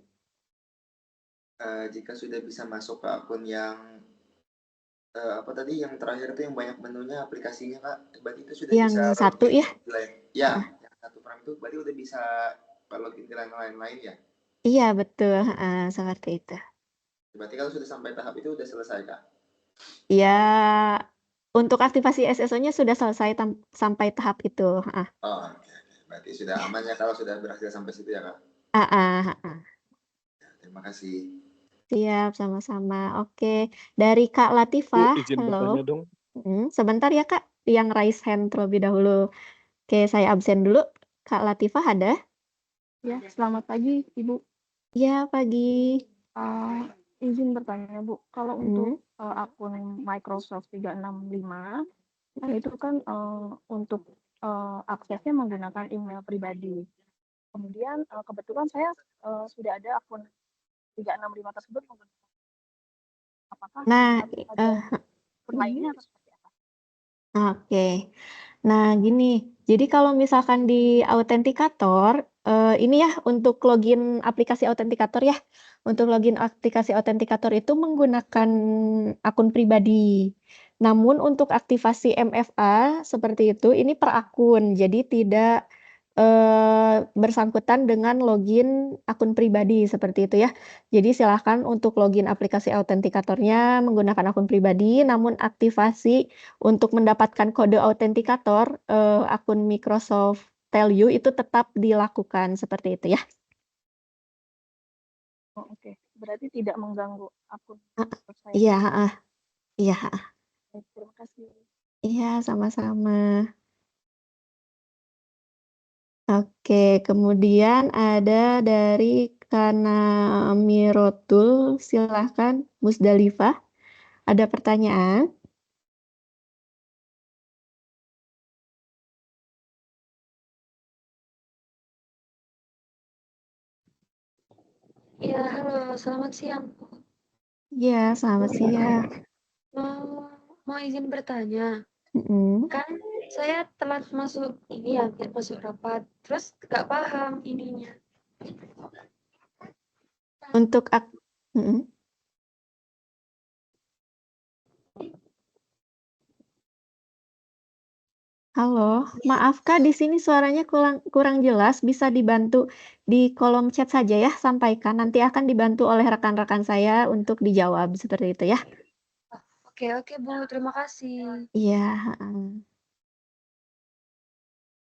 jika sudah bisa masuk ke akun yang apa tadi yang terakhir itu yang banyak menunya aplikasinya Kak, berarti itu sudah yang bisa satu login ya? ke lain. Ya, yang satu frame itu berarti udah bisa login ke lain-lain ya? Iya, betul. Seperti itu. Berarti kalau sudah sampai tahap itu udah selesai Kak? Ya, untuk aktivasi SSO-nya sudah selesai sampai tahap itu. Oh, oke. Berarti sudah aman ya kalau sudah berhasil sampai situ ya Kak? Terima kasih. Siap, sama-sama. Oke, dari Kak Latifah. izin Halo. bertanya dong. Sebentar ya Kak, yang raise hand terlebih dahulu. Oke, saya absen dulu. Kak Latifah ada? Ya, selamat pagi Ibu. Ya, pagi. Izin bertanya Bu, kalau untuk akun Microsoft 365, kan itu kan untuk aksesnya menggunakan email pribadi. Kemudian kebetulan saya sudah ada akun 365 tersebut menggunakan. Apakah Nah, ada akun lainnya atau seperti apa? Oke. Nah, gini. Jadi kalau misalkan di autentikator, ini ya untuk login aplikasi autentikator ya. Untuk login aplikasi autentikator itu menggunakan akun pribadi. Namun untuk aktivasi MFA seperti itu, ini per akun. Jadi tidak bersangkutan dengan login akun pribadi seperti itu ya. Jadi silahkan untuk login aplikasi autentikatornya menggunakan akun pribadi, namun aktivasi untuk mendapatkan kode autentikator akun Microsoft Telyu itu tetap dilakukan seperti itu ya. Oh, oke. berarti tidak mengganggu akun saya. Iya, iya, Baik, terima kasih. iya, sama-sama. Oke, kemudian ada dari Kanamirotul, silahkan Musdalifah, ada pertanyaan? Ya, halo, selamat siang. Ya, selamat siang. Mau izin bertanya. Kan saya telat masuk ini ya, masuk rapat. Terus nggak paham ininya. Untuk Halo, maaf Kak, di sini suaranya kurang jelas. Bisa dibantu di kolom chat saja ya, sampaikan. Nanti akan dibantu oleh rekan-rekan saya untuk dijawab seperti itu ya. Oke, Bu, terima kasih. Iya.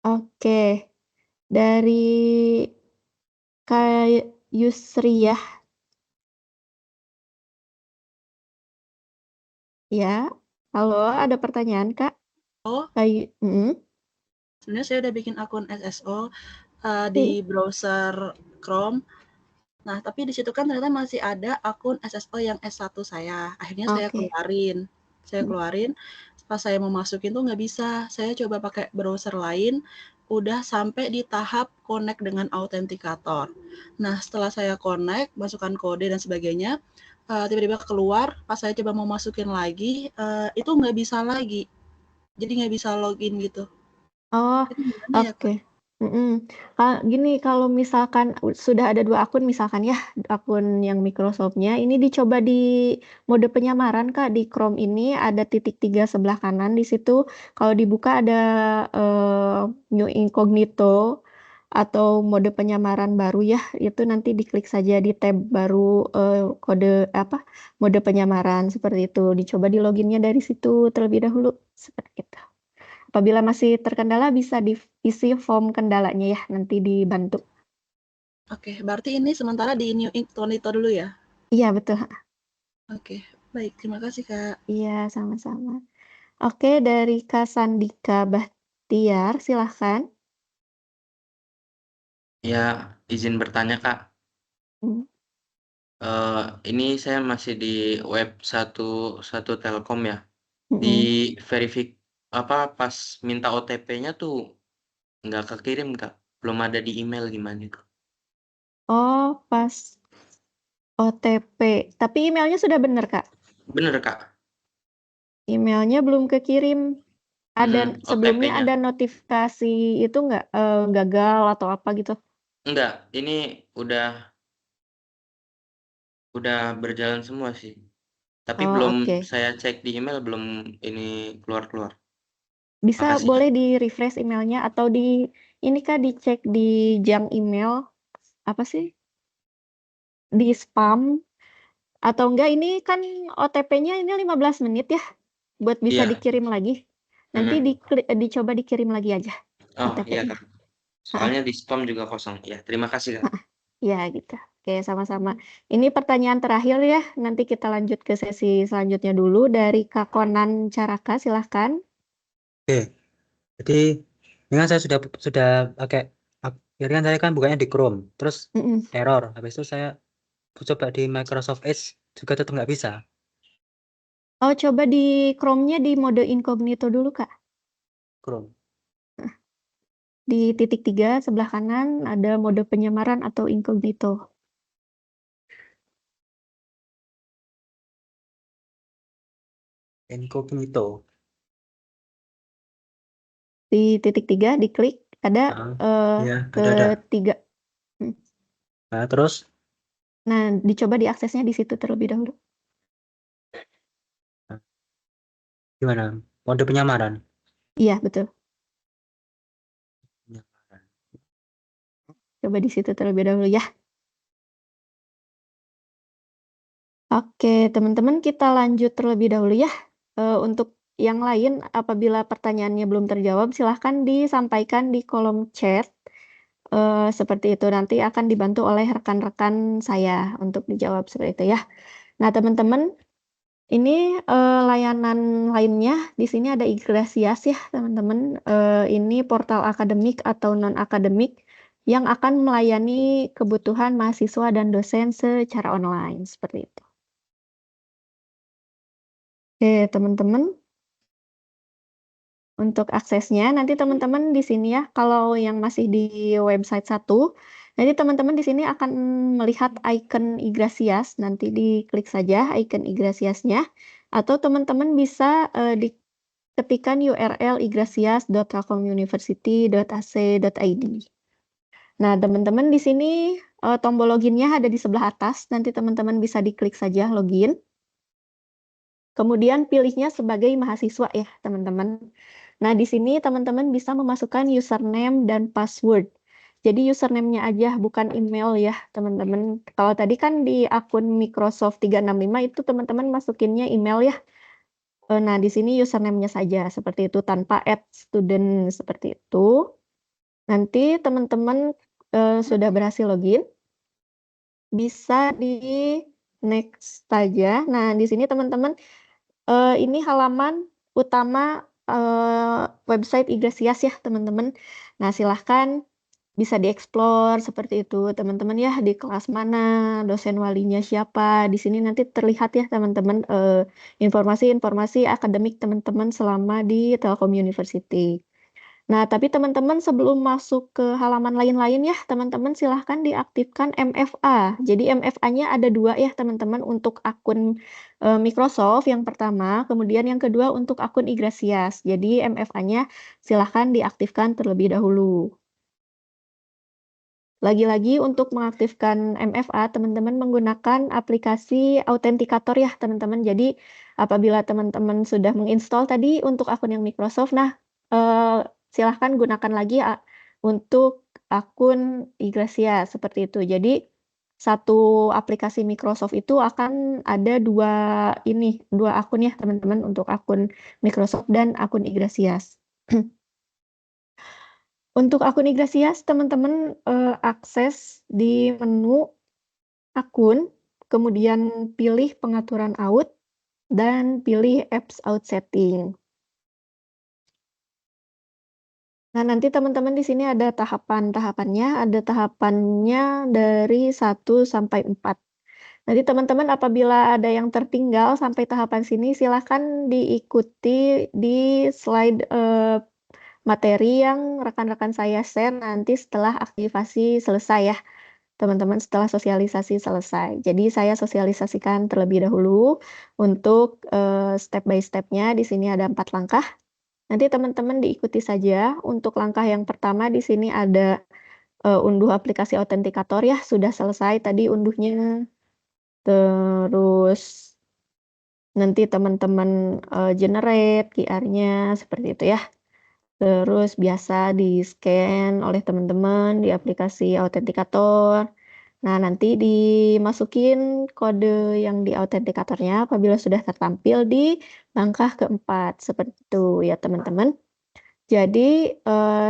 Oke, dari Kak Yusriyah. Ya, halo, ada pertanyaan Kak? Oh, Sebenarnya saya udah bikin akun SSO di browser Chrome. Nah, tapi di situ kan ternyata masih ada akun SSO yang S1 saya. Akhirnya saya keluarin. Pas saya mau masukin tuh nggak bisa. Saya coba pakai browser lain, udah sampai di tahap connect dengan autentikator. Nah, setelah saya connect, masukkan kode dan sebagainya, tiba-tiba keluar, pas saya coba mau masukin lagi, itu nggak bisa lagi. Jadi nggak bisa login gitu. Oh, oke. Gini, kalau misalkan sudah ada 2 akun misalkan ya, akun yang Microsoft-nya, ini dicoba di mode penyamaran Kak, di Chrome ini ada titik 3 sebelah kanan, di situ kalau dibuka ada, New Incognito atau mode penyamaran baru ya, itu nanti diklik saja di tab baru, kode mode penyamaran, seperti itu. Dicoba di login-nya dari situ terlebih dahulu, seperti itu. Apabila masih terkendala bisa diisi form kendalanya ya, nanti dibantu. Oke, berarti ini sementara di New Incognito dulu ya? Iya, betul. Oke, baik. Terima kasih, Kak. Iya, sama-sama. Oke, dari Kak Sandika Bahtiar, silahkan. Ya, izin bertanya, Kak. Ini saya masih di web satu Telkom ya. Di pas minta OTP-nya tuh nggak kekirim, Kak. Belum ada di email gimana itu? Oh, pas OTP. Tapi emailnya sudah benar, Kak? Bener, Kak. Emailnya belum kekirim. Sebelumnya OTP-nya. ada notifikasi itu nggak, gagal atau apa gitu? Enggak, ini udah berjalan semua sih. Tapi belum saya cek di email, belum ini keluar-keluar. Bisa Makasih, boleh di-refresh emailnya atau ini Kak, dicek di junk email, apa sih? Di spam, atau enggak ini kan OTP-nya ini 15 menit ya, buat bisa Iya. dikirim lagi. Nanti dicoba dikirim lagi aja Oh, iya, OTP-nya. Kak. Soalnya di spam juga kosong. Ya, terima kasih, Kak. Ya gitu. Oke, sama-sama. Ini pertanyaan terakhir ya, nanti kita lanjut ke sesi selanjutnya dulu. Dari Kak Konan Caraka, silahkan. Oke, jadi ini kan saya sudah pakai, jadi kan saya kan bukanya di Chrome, terus error. Habis itu saya coba di Microsoft Edge juga tetap nggak bisa. Oh, coba di Chrome-nya di mode incognito dulu, Kak. Chrome. Di titik 3 sebelah kanan ada mode penyamaran atau incognito. Incognito. Di titik 3 diklik ada ketiga. Nah, terus? Nah, dicoba diaksesnya di situ terlebih dahulu. Gimana? Mode penyamaran? Iya, betul. Coba di situ terlebih dahulu ya. Oke, teman-teman kita lanjut terlebih dahulu ya. Untuk yang lain, apabila pertanyaannya belum terjawab, silahkan disampaikan di kolom chat. Seperti itu. Nanti akan dibantu oleh rekan-rekan saya untuk dijawab seperti itu ya. Nah, teman-teman, ini layanan lainnya di sini ada Igrasias ya, teman-teman. Ini portal akademik atau non-akademik yang akan melayani kebutuhan mahasiswa dan dosen secara online seperti itu. Oke, teman-teman. Untuk aksesnya nanti teman-teman di sini ya, kalau yang masih di website 1, nanti teman-teman di sini akan melihat icon Igrasias, nanti diklik saja icon Igrasiasnya, atau teman-teman bisa ketikkan URL igrasias.telkomuniversity.ac.id. Nah, teman-teman di sini tombol loginnya ada di sebelah atas, nanti teman-teman bisa diklik saja login. Kemudian pilihnya sebagai mahasiswa ya, teman-teman. Nah, di sini teman-teman bisa memasukkan username dan password. Jadi username-nya aja, bukan email ya, teman-teman. Kalau tadi kan di akun Microsoft 365 itu teman-teman masukinnya email ya. Nah, di sini username-nya saja, seperti itu, tanpa add student, seperti itu. Nanti teman-teman sudah berhasil login, bisa di next saja. Nah, di sini teman-teman, ini halaman utama website Igrasias ya, teman-teman. Nah, silahkan bisa dieksplor seperti itu, teman-teman ya, di kelas mana, dosen walinya siapa. Di sini nanti terlihat ya, teman-teman, informasi-informasi akademik teman-teman selama di Telkom University. Nah, tapi teman-teman sebelum masuk ke halaman lain-lain ya, teman-teman silahkan diaktifkan MFA. Jadi MFA-nya ada 2 ya, teman-teman, untuk akun Microsoft yang pertama, kemudian yang kedua untuk akun Igrasias. Jadi MFA-nya silahkan diaktifkan terlebih dahulu. Lagi-lagi untuk mengaktifkan MFA, teman-teman menggunakan aplikasi autentikator ya, teman-teman. Jadi apabila teman-teman sudah menginstal tadi untuk akun yang Microsoft, nah silahkan gunakan lagi untuk akun Igrasias seperti itu. Jadi satu aplikasi Microsoft itu akan ada 2 akun ya, teman-teman, untuk akun Microsoft dan akun Igrasias. Untuk akun Igrasias, teman-teman akses di menu akun, kemudian pilih pengaturan out, dan pilih apps out setting. Nah, nanti teman-teman di sini ada tahapannya dari 1 sampai 4. Nanti teman-teman apabila ada yang tertinggal sampai tahapan sini, silahkan diikuti di slide materi yang rekan-rekan saya share nanti setelah aktivasi selesai ya, teman-teman, setelah sosialisasi selesai. Jadi saya sosialisasikan terlebih dahulu untuk step by step-nya. Di sini ada 4 langkah. Nanti teman-teman diikuti saja. Untuk langkah yang pertama di sini ada unduh aplikasi autentikator ya, sudah selesai tadi unduhnya. Terus nanti teman-teman generate QR-nya seperti itu ya. Terus biasa di-scan oleh teman-teman di aplikasi autentikator. Nah, nanti dimasukin kode yang di autentikatornya apabila sudah tertampil di langkah keempat. Seperti itu ya, teman-teman. Jadi,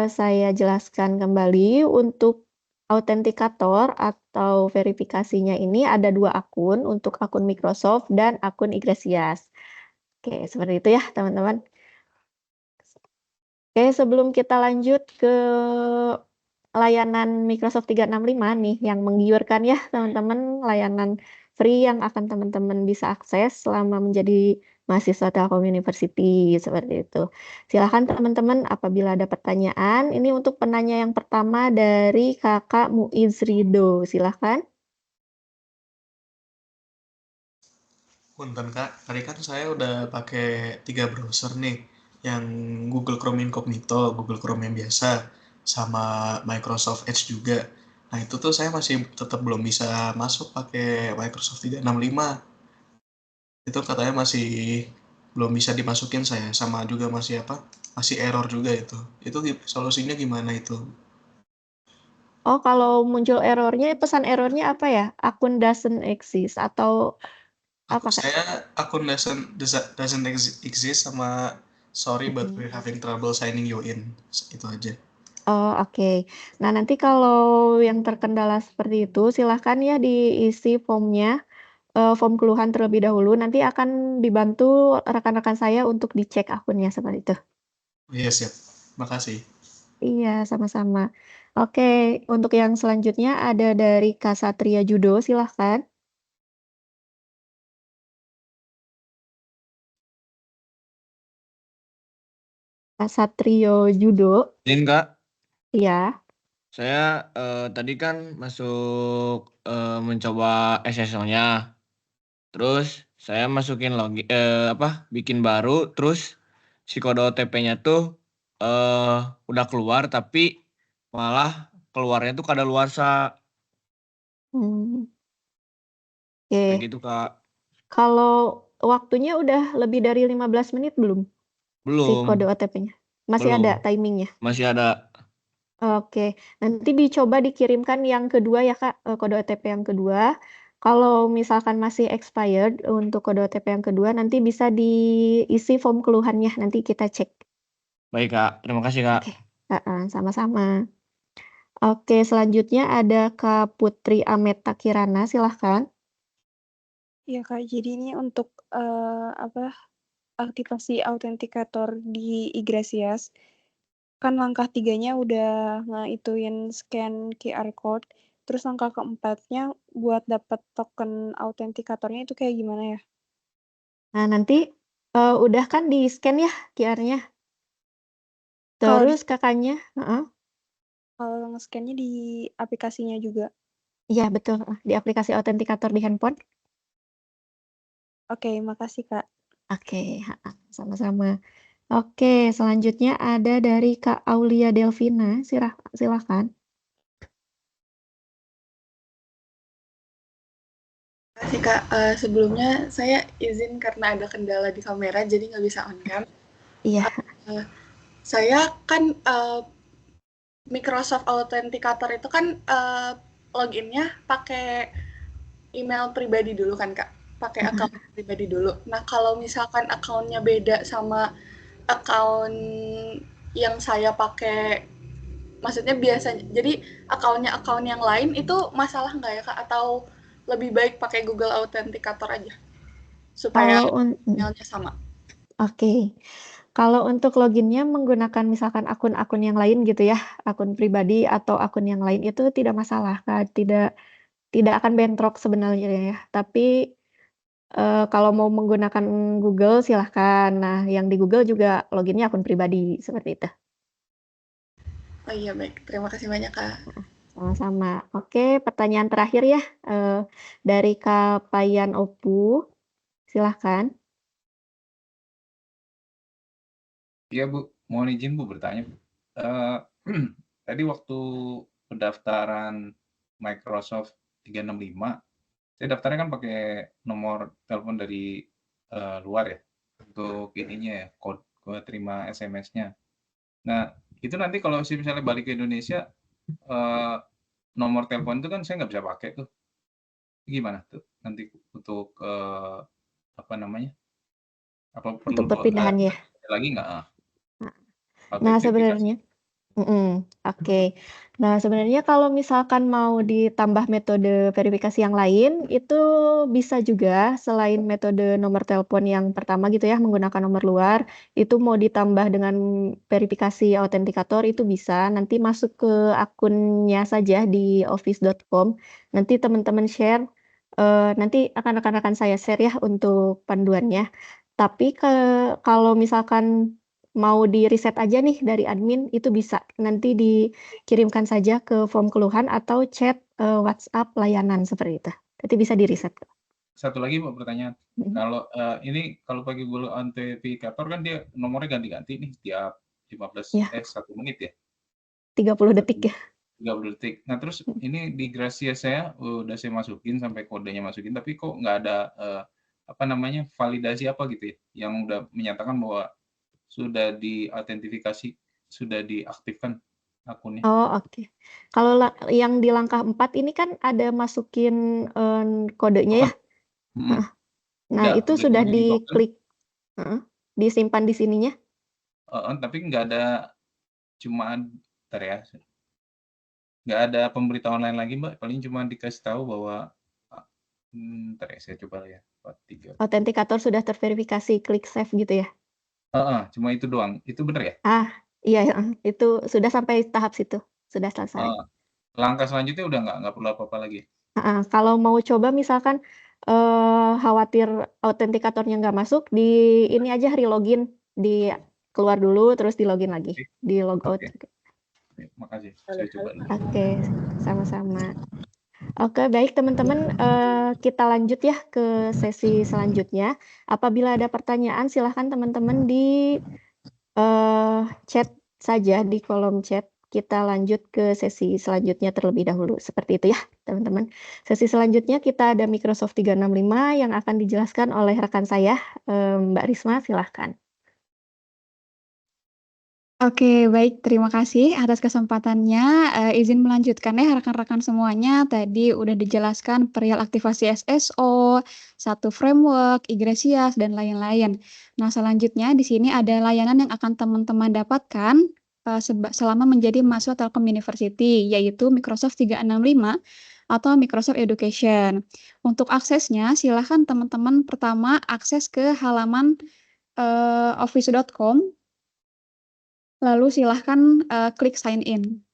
saya jelaskan kembali untuk autentikator atau verifikasinya ini ada 2 akun, untuk akun Microsoft dan akun Igrasias. Oke, seperti itu ya, teman-teman. Oke, sebelum kita lanjut ke layanan Microsoft 365 nih yang menggiurkan ya, teman-teman, layanan free yang akan teman-teman bisa akses selama menjadi mahasiswa Telkom University seperti itu. Silahkan teman-teman apabila ada pertanyaan. Ini untuk penanya yang pertama dari Kakak Muiz Rido. Silahkan. Punten Kak, tadi kan saya udah pakai 3 browser nih, yang Google Chrome Incognito, Google Chrome yang biasa, sama Microsoft Edge juga. Nah itu tuh saya masih tetap belum bisa masuk pakai Microsoft 365. Itu katanya masih belum bisa dimasukin saya, sama juga masih error juga itu. Itu solusinya gimana itu? Oh, kalau muncul errornya, pesan errornya apa ya? Akun doesn't exist atau apa Kak? Saya akun doesn't exist sama sorry but we're having trouble signing you in. Itu aja. Oh, oke. Nah, nanti kalau yang terkendala seperti itu, silahkan ya diisi formnya, form keluhan terlebih dahulu, nanti akan dibantu rekan-rekan saya untuk dicek akunnya, seperti itu. Iya siap. Makasih. Iya, sama-sama. Oke, untuk yang selanjutnya ada dari Kak Satria Judo, silahkan. Kak Satrio Judo, Izin Kak, iya. saya tadi kan masuk mencoba SSO-nya, terus saya masukin bikin baru, terus si kode OTP-nya tuh udah keluar, tapi malah keluarnya tuh kadaluarsa, Hmm, kayak oke. gitu Kak. Kalau waktunya udah lebih dari 15 menit belum? Si kode Belum, OTP-nya? Masih belum, ada timingnya? masih ada. Oke, nanti dicoba dikirimkan yang kedua ya Kak, kode OTP yang kedua. Kalau misalkan masih expired untuk kode OTP yang kedua, nanti bisa diisi form keluhannya, nanti kita cek. Baik Kak, terima kasih Kak. Oke, sama-sama. Oke, selanjutnya ada Kak Putri Ameta Kirana, silahkan. Iya Kak, jadi ini untuk aktivasi autentikator di Igrasias, kan langkah 3-nya udah ngehituin scan QR code, terus langkah keempatnya buat dapat token autentikatornya itu kayak gimana ya? Nah, nanti udah kan di-scan ya QR-nya? Kalau Terus Kakaknya kalau nge-scan-nya di aplikasinya juga. iya betul, di aplikasi autentikator di handphone. Oke, makasih Kak. Oke, sama-sama. Oke, selanjutnya ada dari Kak Aulia Delvina, silahkan. Makasih Kak, sebelumnya saya izin karena ada kendala di kamera jadi nggak bisa on cam. Iya. Saya kan Microsoft Authenticator itu kan loginnya pakai email pribadi dulu kan Kak, pakai akun pribadi dulu. Nah kalau misalkan akunnya beda sama akun yang saya pakai, maksudnya biasanya, jadi akun yang lain itu masalah nggak ya Kak? Atau lebih baik pakai Google Authenticator aja supaya emailnya sama? Oke. Kalau untuk loginnya menggunakan misalkan akun-akun yang lain gitu ya, akun pribadi atau akun yang lain itu tidak masalah, Kak. Tidak akan bentrok sebenarnya ya. Tapi kalau mau menggunakan Google silahkan. Nah, yang di Google juga loginnya akun pribadi seperti itu. Oh iya baik, terima kasih banyak Kak. Sama-sama. Oke, pertanyaan terakhir ya dari Kak Payan Opu, silahkan. Iya Bu, mohon izin Bu bertanya. Tadi waktu pendaftaran Microsoft 365, saya daftarnya kan pakai nomor telepon dari luar ya, untuk ininya ya, kode terima SMS-nya. Nah, itu nanti kalau misalnya balik ke Indonesia, nomor telepon itu kan saya nggak bisa pakai tuh. Gimana tuh nanti untuk apa namanya? Apa perlu Untuk perpindahannya. lagi nggak? Nah, sebenarnya oke. Nah, sebenarnya kalau misalkan mau ditambah metode verifikasi yang lain, itu bisa juga selain metode nomor telepon yang pertama gitu ya, menggunakan nomor luar, itu mau ditambah dengan verifikasi autentikator itu bisa. Nanti masuk ke akunnya saja di office.com. Nanti teman-teman share, nanti akan rekan-rekan saya share ya untuk panduannya. Tapi kalau misalkan mau di-reset aja nih dari admin, itu bisa. Nanti dikirimkan saja ke form keluhan atau chat WhatsApp layanan seperti itu. Nanti bisa di-reset. Satu lagi Pak pertanyaan. Kalau ini kalau pakai Google Authenticator kan dia nomornya ganti-ganti nih tiap 1 menit ya? 30 detik ya. 30 detik. Nah terus ini di Gracia saya udah saya masukin sampai kodenya masukin, tapi kok nggak ada validasi apa gitu ya, yang udah menyatakan bahwa sudah diautentifikasi, sudah diaktifkan akunnya. Oh, oke. Kalau yang di langkah 4 ini kan ada masukin kodenya ya. Nah, itu sudah diklik, disimpan di sininya. Tapi nggak ada, cuma Bentar ya. Nggak ada pemberitahuan lain lagi, Mbak. Paling cuma dikasih tahu bahwa bentar ya, saya coba ya. 3. Autentikator sudah terverifikasi, klik save gitu ya? Cuma itu doang. Itu benar ya? Iya, itu sudah sampai tahap situ, sudah selesai. Langkah selanjutnya udah nggak perlu apa-apa lagi. Kalau mau coba misalkan khawatir autentikatornya nggak masuk, di ini aja relogin, di keluar dulu terus di login lagi, di logout. Oke. Makasih, saya coba dulu. Oke, sama-sama. Oke, baik teman-teman, kita lanjut ya ke sesi selanjutnya. Apabila ada pertanyaan silahkan teman-teman di chat saja di kolom chat. Kita lanjut ke sesi selanjutnya terlebih dahulu. Seperti itu ya teman-teman. Sesi selanjutnya kita ada Microsoft 365 yang akan dijelaskan oleh rekan saya, Mbak Risma, silahkan. Oke, baik. Terima kasih atas kesempatannya. Izin melanjutkan ya rekan-rekan semuanya. Tadi udah dijelaskan perihal aktivasi SSO, satu framework, Iglesias, dan lain-lain. Nah, selanjutnya di sini ada layanan yang akan teman-teman dapatkan selama menjadi mahasiswa Telkom University, yaitu Microsoft 365 atau Microsoft Education. Untuk aksesnya, silakan teman-teman pertama akses ke halaman office.com. Lalu silahkan klik sign in.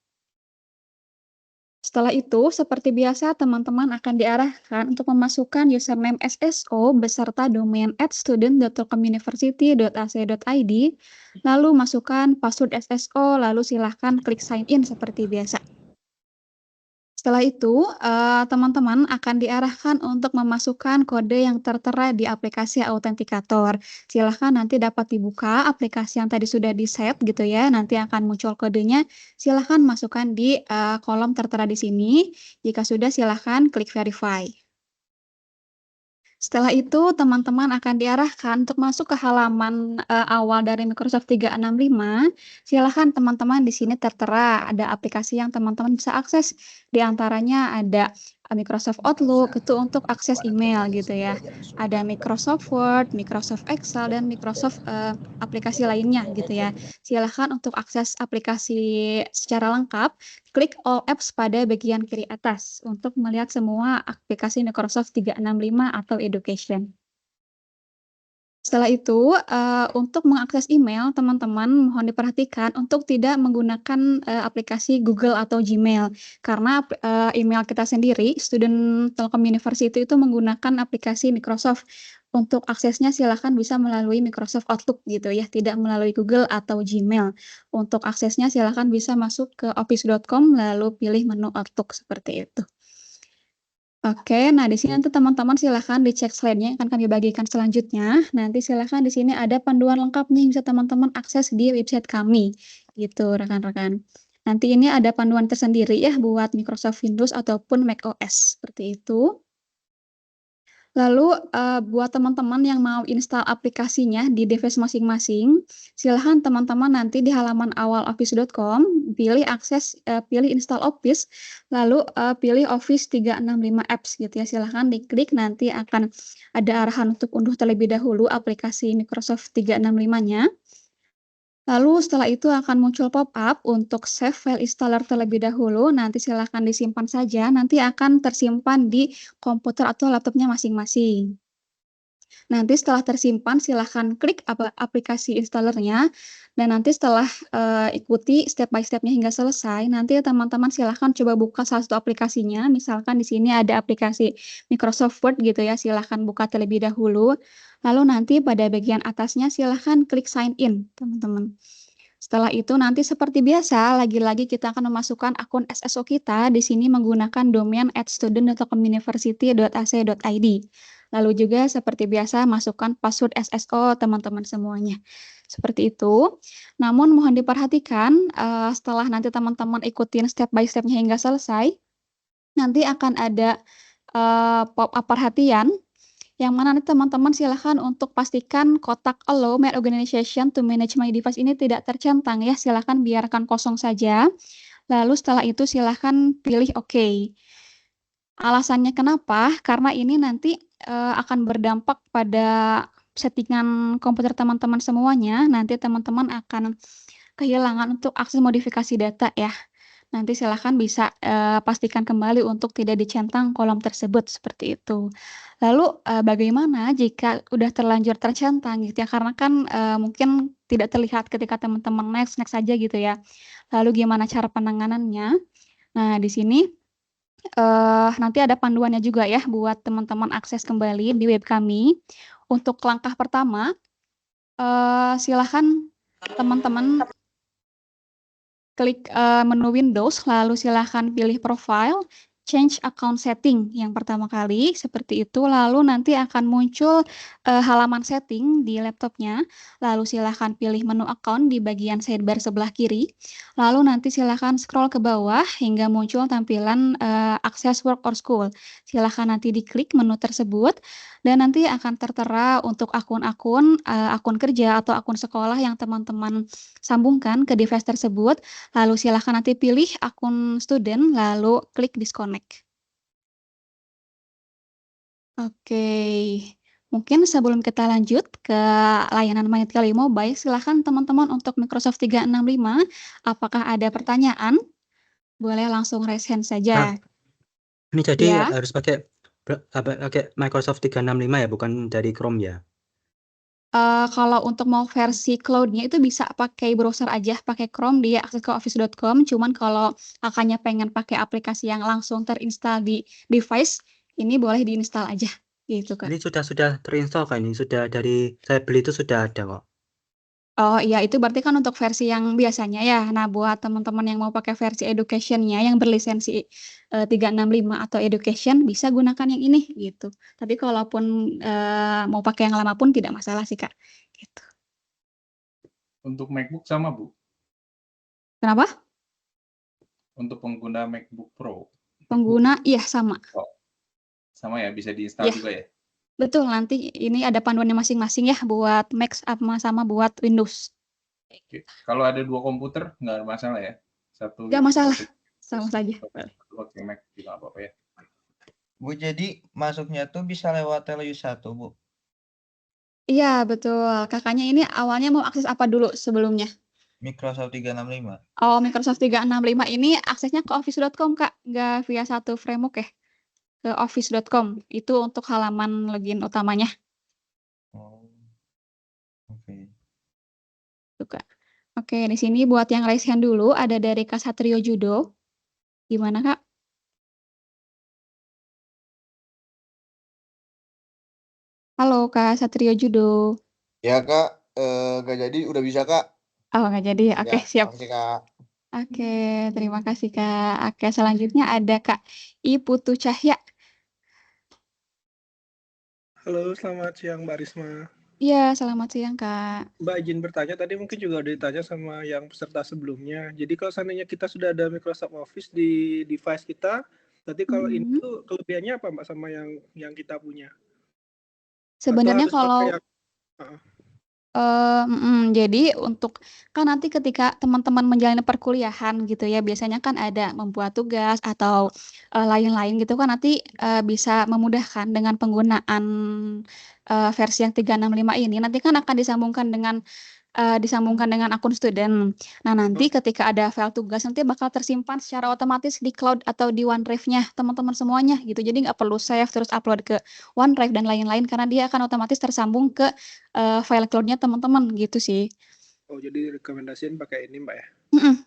Setelah itu, seperti biasa, teman-teman akan diarahkan untuk memasukkan username SSO beserta domain @student.telkomuniversity.ac.id, lalu masukkan password SSO, lalu silahkan klik sign in seperti biasa. Setelah itu, teman-teman akan diarahkan untuk memasukkan kode yang tertera di aplikasi Autentikator. Silahkan nanti dapat dibuka aplikasi yang tadi sudah di-set gitu ya, nanti akan muncul kodenya. Silahkan masukkan di kolom tertera di sini. Jika sudah, silahkan klik verify. Setelah itu, teman-teman akan diarahkan untuk masuk ke halaman awal dari Microsoft 365. Silahkan teman-teman di sini tertera ada aplikasi yang teman-teman bisa akses. Di antaranya ada Microsoft Outlook, itu untuk akses email gitu ya. Ada Microsoft Word, Microsoft Excel, dan Microsoft aplikasi lainnya gitu ya. Silahkan untuk akses aplikasi secara lengkap, klik All Apps pada bagian kiri atas untuk melihat semua aplikasi Microsoft 365 atau Education. Setelah itu, untuk mengakses email, teman-teman mohon diperhatikan untuk tidak menggunakan aplikasi Google atau Gmail. Karena email kita sendiri, Student Telkom University itu menggunakan aplikasi Microsoft. Untuk aksesnya silakan bisa melalui Microsoft Outlook gitu ya, tidak melalui Google atau Gmail. Untuk aksesnya silakan bisa masuk ke office.com lalu pilih menu Outlook seperti itu. Oke, nah di sini nanti teman-teman silahkan dicek slide-nya yang akan kami bagikan selanjutnya. Nanti silahkan di sini ada panduan lengkapnya yang bisa teman-teman akses di website kami, gitu rekan-rekan. Nanti ini ada panduan tersendiri ya buat Microsoft Windows ataupun macOS, seperti itu. Lalu buat teman-teman yang mau install aplikasinya di device masing-masing, silahkan teman-teman nanti di halaman awal office.com pilih pilih install Office, lalu pilih Office 365 apps gitu ya. Silahkan diklik, nanti akan ada arahan untuk unduh terlebih dahulu aplikasi Microsoft 365-nya. Lalu setelah itu akan muncul pop-up untuk save file installer terlebih dahulu, nanti silahkan disimpan saja, nanti akan tersimpan di komputer atau laptopnya masing-masing. Nanti setelah tersimpan silahkan klik aplikasi installernya, dan nanti setelah ikuti step by step-nya hingga selesai, nanti teman-teman silahkan coba buka salah satu aplikasinya, misalkan di sini ada aplikasi Microsoft Word gitu ya, silahkan buka terlebih dahulu. Lalu nanti pada bagian atasnya silahkan klik sign in, teman-teman. Setelah itu nanti seperti biasa, lagi-lagi kita akan memasukkan akun SSO kita di sini menggunakan domain @student.telkomuniversity.ac.id. Lalu juga seperti biasa masukkan password SSO teman-teman semuanya. Seperti itu. Namun mohon diperhatikan setelah nanti teman-teman ikutin step by step-nya hingga selesai, nanti akan ada pop-up perhatian yang mana nanti teman-teman silahkan untuk pastikan kotak Allow My Organization to Manage My Device ini tidak tercentang ya, silahkan biarkan kosong saja. Lalu setelah itu silahkan pilih OK. Alasannya kenapa? Karena ini nanti akan berdampak pada settingan komputer teman-teman semuanya. Nanti teman-teman akan kehilangan untuk akses modifikasi data ya. Nanti silakan bisa pastikan kembali untuk tidak dicentang kolom tersebut seperti itu. Lalu bagaimana jika udah terlanjur tercentang gitu ya? Karena kan mungkin tidak terlihat ketika teman-teman next aja gitu ya. Lalu gimana cara penanganannya? Nah, di sini nanti ada panduannya juga ya buat teman-teman akses kembali di web kami. Untuk langkah pertama, silahkan teman-teman klik menu Windows, lalu silahkan pilih Profile, Change Account Setting yang pertama kali, seperti itu. Lalu nanti akan muncul halaman setting di laptopnya. Lalu silahkan pilih menu account di bagian sidebar sebelah kiri. Lalu nanti silahkan scroll ke bawah hingga muncul tampilan Access Work or School. Silahkan nanti diklik menu tersebut. Dan nanti akan tertera untuk akun-akun, akun kerja atau akun sekolah yang teman-teman sambungkan ke device tersebut. Lalu silahkan nanti pilih akun student, lalu klik disconnect. Oke, mungkin sebelum kita lanjut ke layanan MyTeli Mobile, silahkan teman-teman untuk Microsoft 365, apakah ada pertanyaan? Boleh langsung raise hand saja. Ini jadi Ya. harus pakai Microsoft 365 ya, bukan dari Chrome ya? Kalau untuk mau versi cloud-nya itu bisa pakai browser aja, pakai Chrome, dia akses ke office.com. Cuman kalau kakaknya pengen pakai aplikasi yang langsung terinstall di device, ini boleh diinstal aja, gitu Kak. Ini sudah terinstall Kak ini, sudah dari saya beli itu sudah ada kok. Oh iya, itu berarti kan untuk versi yang biasanya ya. Nah, buat teman-teman yang mau pakai versi education-nya yang berlisensi 365 atau education, bisa gunakan yang ini gitu. Tapi kalaupun mau pakai yang lama pun tidak masalah sih Kak. Gitu. Untuk MacBook sama, Bu? Kenapa? Untuk pengguna MacBook Pro. Pengguna, iya sama. Oh, sama ya, bisa diinstal Iya. juga ya? Betul, nanti ini ada panduannya masing-masing ya buat Mac sama buat Windows. Oke. Kalau ada 2 komputer, nggak masalah ya? Satu Nggak masalah, satu- sama saja. satu pakai Mac juga nggak apa-apa ya? Bu, jadi masuknya tuh bisa lewat Teleview 1, Bu? Iya, betul. Kakaknya ini awalnya mau akses apa dulu sebelumnya? Microsoft 365. Oh, Microsoft 365 ini aksesnya ke office.com, Kak. Nggak via satu framework ya. Ke office.com. Itu untuk halaman login utamanya. Oh. Oke. Tuh, Kak. Oke, di sini buat yang raise hand dulu ada dari Kak Satrio Judo. Gimana, Kak? Halo, Kak Satrio Judo. Ya Kak, nggak jadi udah bisa Kak. Oh, nggak jadi. Oke, Ya, siap. makasih Kak. Oke, terima kasih, Kak. Oke, selanjutnya ada Kak I Putu Cahya. Halo, selamat siang Mbak Risma. Iya, selamat siang, Kak. Mbak izin bertanya, tadi mungkin juga udah ditanya sama yang peserta sebelumnya. Jadi kalau seandainya kita sudah ada Microsoft Office di device kita, berarti kalau ini tuh kelebihannya apa Mbak sama yang kita punya? Sebenarnya Atau harus pakai kalau yang- jadi untuk kan nanti ketika teman-teman menjalani perkuliahan gitu ya, biasanya kan ada membuat tugas atau lain-lain gitu kan nanti bisa memudahkan dengan penggunaan versi yang 365 ini. Nanti kan akan disambungkan dengan akun student. Nah, nanti ketika ada file tugas nanti bakal tersimpan secara otomatis di cloud atau di OneDrive-nya teman-teman semuanya gitu. Jadi nggak perlu save terus upload ke OneDrive dan lain-lain karena dia akan otomatis tersambung ke file cloud-nya teman-teman gitu sih. Oh, jadi rekomendasiin pakai ini Mbak ya?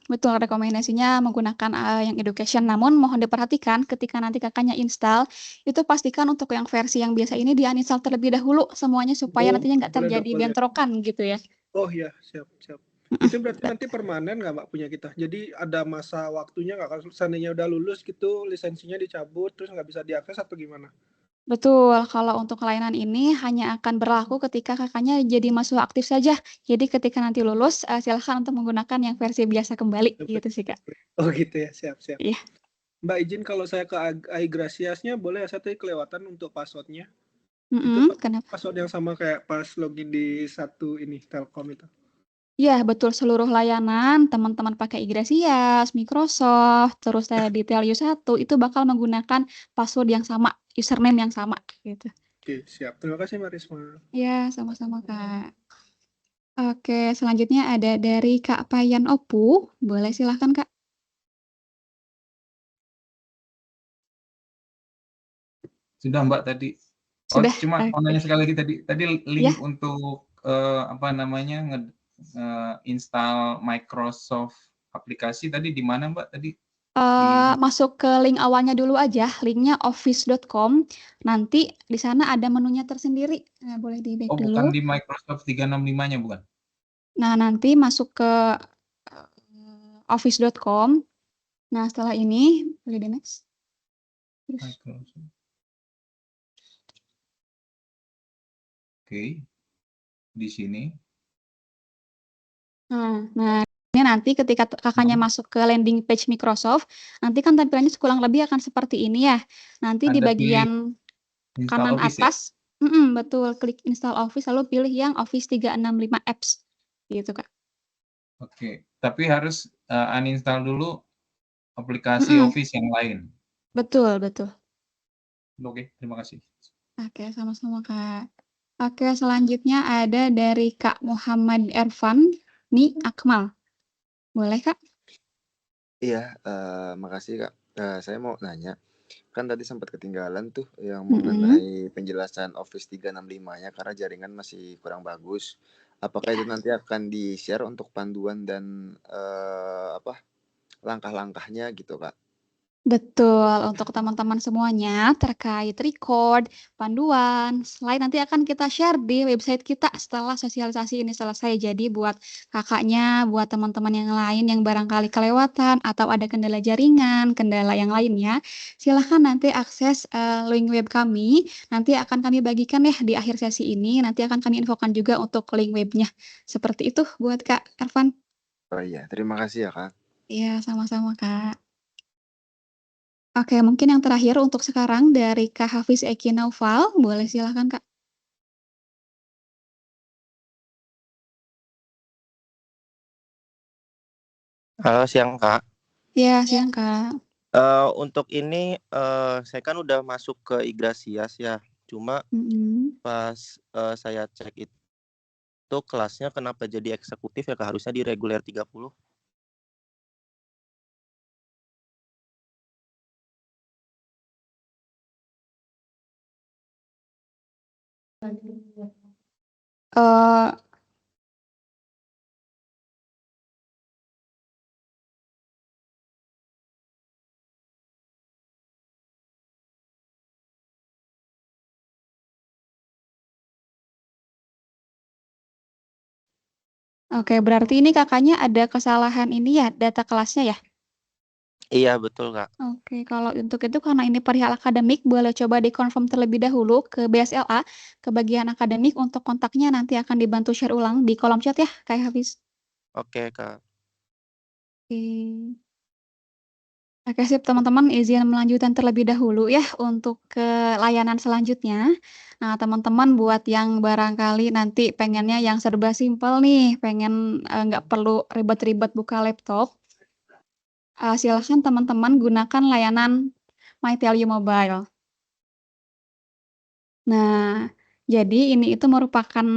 Betul, rekomendasinya menggunakan yang education. Namun mohon diperhatikan ketika nanti kakaknya install, itu pastikan untuk yang versi yang biasa ini di-uninstall terlebih dahulu semuanya supaya Oh, nantinya nggak boleh, terjadi boleh. bentrokan gitu ya. Oh iya, siap. Itu berarti nanti permanen nggak Mbak punya kita? Jadi ada masa waktunya nggak? Kalau seandainya udah lulus gitu, lisensinya dicabut, terus nggak bisa diakses atau gimana? Betul, kalau untuk layanan ini hanya akan berlaku ketika kakaknya jadi mahasiswa aktif saja. Jadi ketika nanti lulus, silakan untuk menggunakan yang versi biasa kembali, gitu sih, Kak. Oh gitu ya, siap. Iya. Mbak izin kalau saya ke iGracias-nya boleh ya, saya tadi kelewatan untuk passwordnya. Kenapa? Password yang sama kayak pas login di satu ini Telkom itu. Iya, betul. Seluruh layanan teman-teman pakai iGracias, Microsoft, terus di Teleview 1 itu bakal menggunakan password yang sama, username yang sama gitu. Oke, siap. Terima kasih Mbak Risma. Iya, sama-sama, Kak. Oke, selanjutnya ada dari Kak Payan Opu. Boleh silahkan, Kak. Sudah Mbak tadi. Sudah? Cuma mau nanya Oke. sekali lagi tadi Ya. link untuk apa namanya install Microsoft aplikasi tadi di mana Mbak tadi? Masuk ke link awalnya dulu aja, linknya office.com. Nanti di sana ada menunya tersendiri. Nah, boleh di back Oh, bukan dulu. di Microsoft 365-nya bukan? Nah, nanti masuk ke office.com. Nah, setelah ini, boleh di next. Terus. Microsoft. Oke. Di sini. Nah, ini nanti ketika kakaknya masuk ke landing page Microsoft, nanti kan tampilannya kurang lebih akan seperti ini ya. Nanti di Anda pilih bagian install kanan Office ya? atas, betul, klik install Office, lalu pilih yang Office 365 apps. Gitu, Kak. Oke. Tapi harus uninstall dulu aplikasi Office yang lain. Betul, betul. Oke, terima kasih. Oke, sama-sama, Kak. Oke, selanjutnya ada dari Kak Muhammad Ervan Ni Akmal. Boleh, Kak? Iya, makasih Kak. Saya mau nanya, kan tadi sempat ketinggalan tuh yang mengenai penjelasan Office 365-nya karena jaringan masih kurang bagus. Apakah itu nanti akan di-share untuk panduan dan langkah-langkahnya gitu, Kak? Betul, untuk teman-teman semuanya terkait record, panduan, slide nanti akan kita share di website kita setelah sosialisasi ini selesai. Jadi buat kakaknya, buat teman-teman yang lain yang barangkali kelewatan atau ada kendala jaringan, kendala yang lainnya, silahkan nanti akses link web kami. Nanti akan kami bagikan ya di akhir sesi ini. Nanti akan kami infokan juga untuk link webnya. Seperti itu buat Kak Ervan. Oh iya, terima kasih ya, Kak. Iya, sama-sama, Kak. Oke, mungkin yang terakhir untuk sekarang dari Kak Hafiz Eki Naufal, boleh silahkan, Kak. Halo, siang Kak. Iya, siang, Kak. Untuk ini saya kan udah masuk ke Igrasias ya. Cuma pas saya cek itu kelasnya kenapa jadi eksekutif ya Kak? Harusnya di reguler 30. Oke, berarti ini kakaknya ada kesalahan ini ya, data kelasnya ya? Iya, betul Kak. Oke, kalau untuk itu karena ini perihal akademik, boleh coba dikonfirm terlebih dahulu ke BSLA, ke bagian akademik untuk kontaknya nanti akan dibantu share ulang di kolom chat ya, Kak Hafiz. Oke, Kak. Oke. Oke, sip teman-teman, izin melanjutkan terlebih dahulu ya untuk ke layanan selanjutnya. Nah, teman-teman buat yang barangkali nanti pengennya yang serba simpel nih, pengen nggak perlu ribet-ribet buka laptop, silahkan teman-teman gunakan layanan MyTelU Mobile. Nah, jadi ini itu merupakan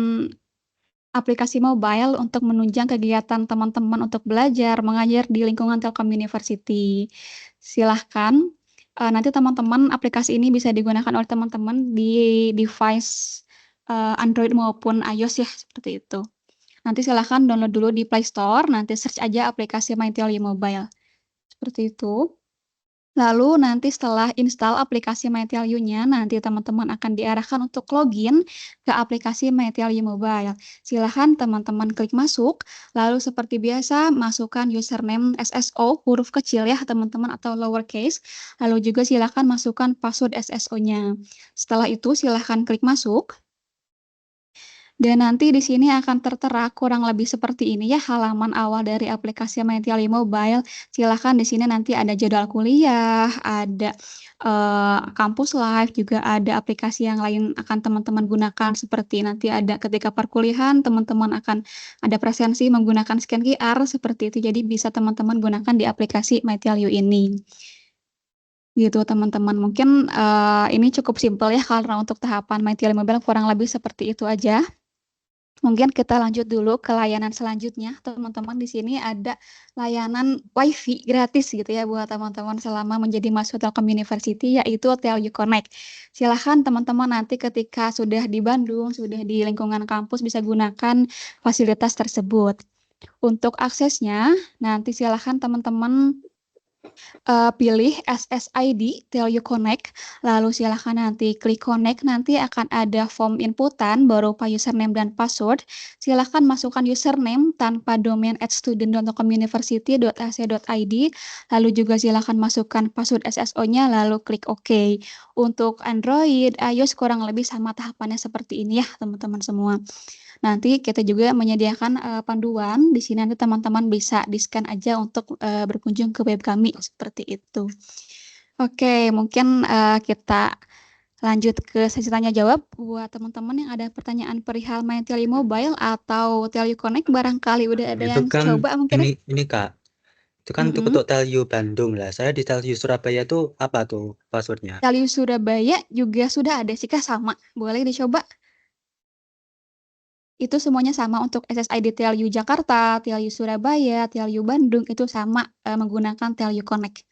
aplikasi mobile untuk menunjang kegiatan teman-teman untuk belajar, mengajar di lingkungan Telkom University. Silahkan, nanti teman-teman aplikasi ini bisa digunakan oleh teman-teman di device Android maupun iOS ya, seperti itu. Nanti silahkan download dulu di Play Store, nanti search aja aplikasi MyTelU Mobile. Seperti itu. Lalu nanti setelah install aplikasi MyTelU-nya, nanti teman-teman akan diarahkan untuk login ke aplikasi MyTelU Mobile. Silahkan teman-teman klik masuk, lalu seperti biasa masukkan username SSO huruf kecil ya teman-teman atau lowercase, lalu juga silahkan masukkan password SSO-nya. Setelah itu silahkan klik masuk. Dan nanti di sini akan tertera kurang lebih seperti ini ya halaman awal dari aplikasi MyTelU Mobile. Silahkan di sini nanti ada jadwal kuliah, ada kampus live, juga ada aplikasi yang lain akan teman-teman gunakan seperti nanti ada ketika perkuliahan teman-teman akan ada presensi menggunakan scan QR seperti itu. Jadi bisa teman-teman gunakan di aplikasi MyTelU ini. Gitu teman-teman. Mungkin ini cukup simpel ya karena untuk tahapan MyTelU Mobile kurang lebih seperti itu aja. Mungkin kita lanjut dulu ke layanan selanjutnya. Teman-teman di sini ada layanan WiFi gratis gitu ya buat teman-teman selama menjadi mahasiswa Telkom University, yaitu Telyu Connect. Silahkan teman-teman nanti ketika sudah di Bandung, sudah di lingkungan kampus bisa gunakan fasilitas tersebut. Untuk aksesnya, nanti silahkan teman-teman pilih SSID Telyu Connect, lalu silahkan nanti klik connect, nanti akan ada form inputan berupa username dan password. Silahkan masukkan username tanpa domain @student.telkomuniversity.ac.id, lalu juga silahkan masukkan password SSO-nya, lalu klik OK. Untuk Android, iOS kurang lebih sama tahapannya seperti ini ya teman-teman semua. Nanti kita juga menyediakan panduan. Di sini nanti teman-teman bisa di-scan aja untuk berkunjung ke web kami seperti itu. Oke, mungkin kita lanjut ke sesi tanya jawab. Buat teman-teman yang ada pertanyaan perihal main Telyu Mobile atau Telyu Connect, barangkali udah ada Itu yang kan coba mungkin ya. ini Kak. Itu kan untuk Telyu Bandung lah. Saya di Telyu Surabaya tuh apa tuh passwordnya? Telyu Surabaya juga sudah ada sih Kak, sama. Boleh dicoba. Itu semuanya sama untuk SSID Telyu Jakarta, Telyu Surabaya, Telyu Bandung, itu sama menggunakan Telyu Connect.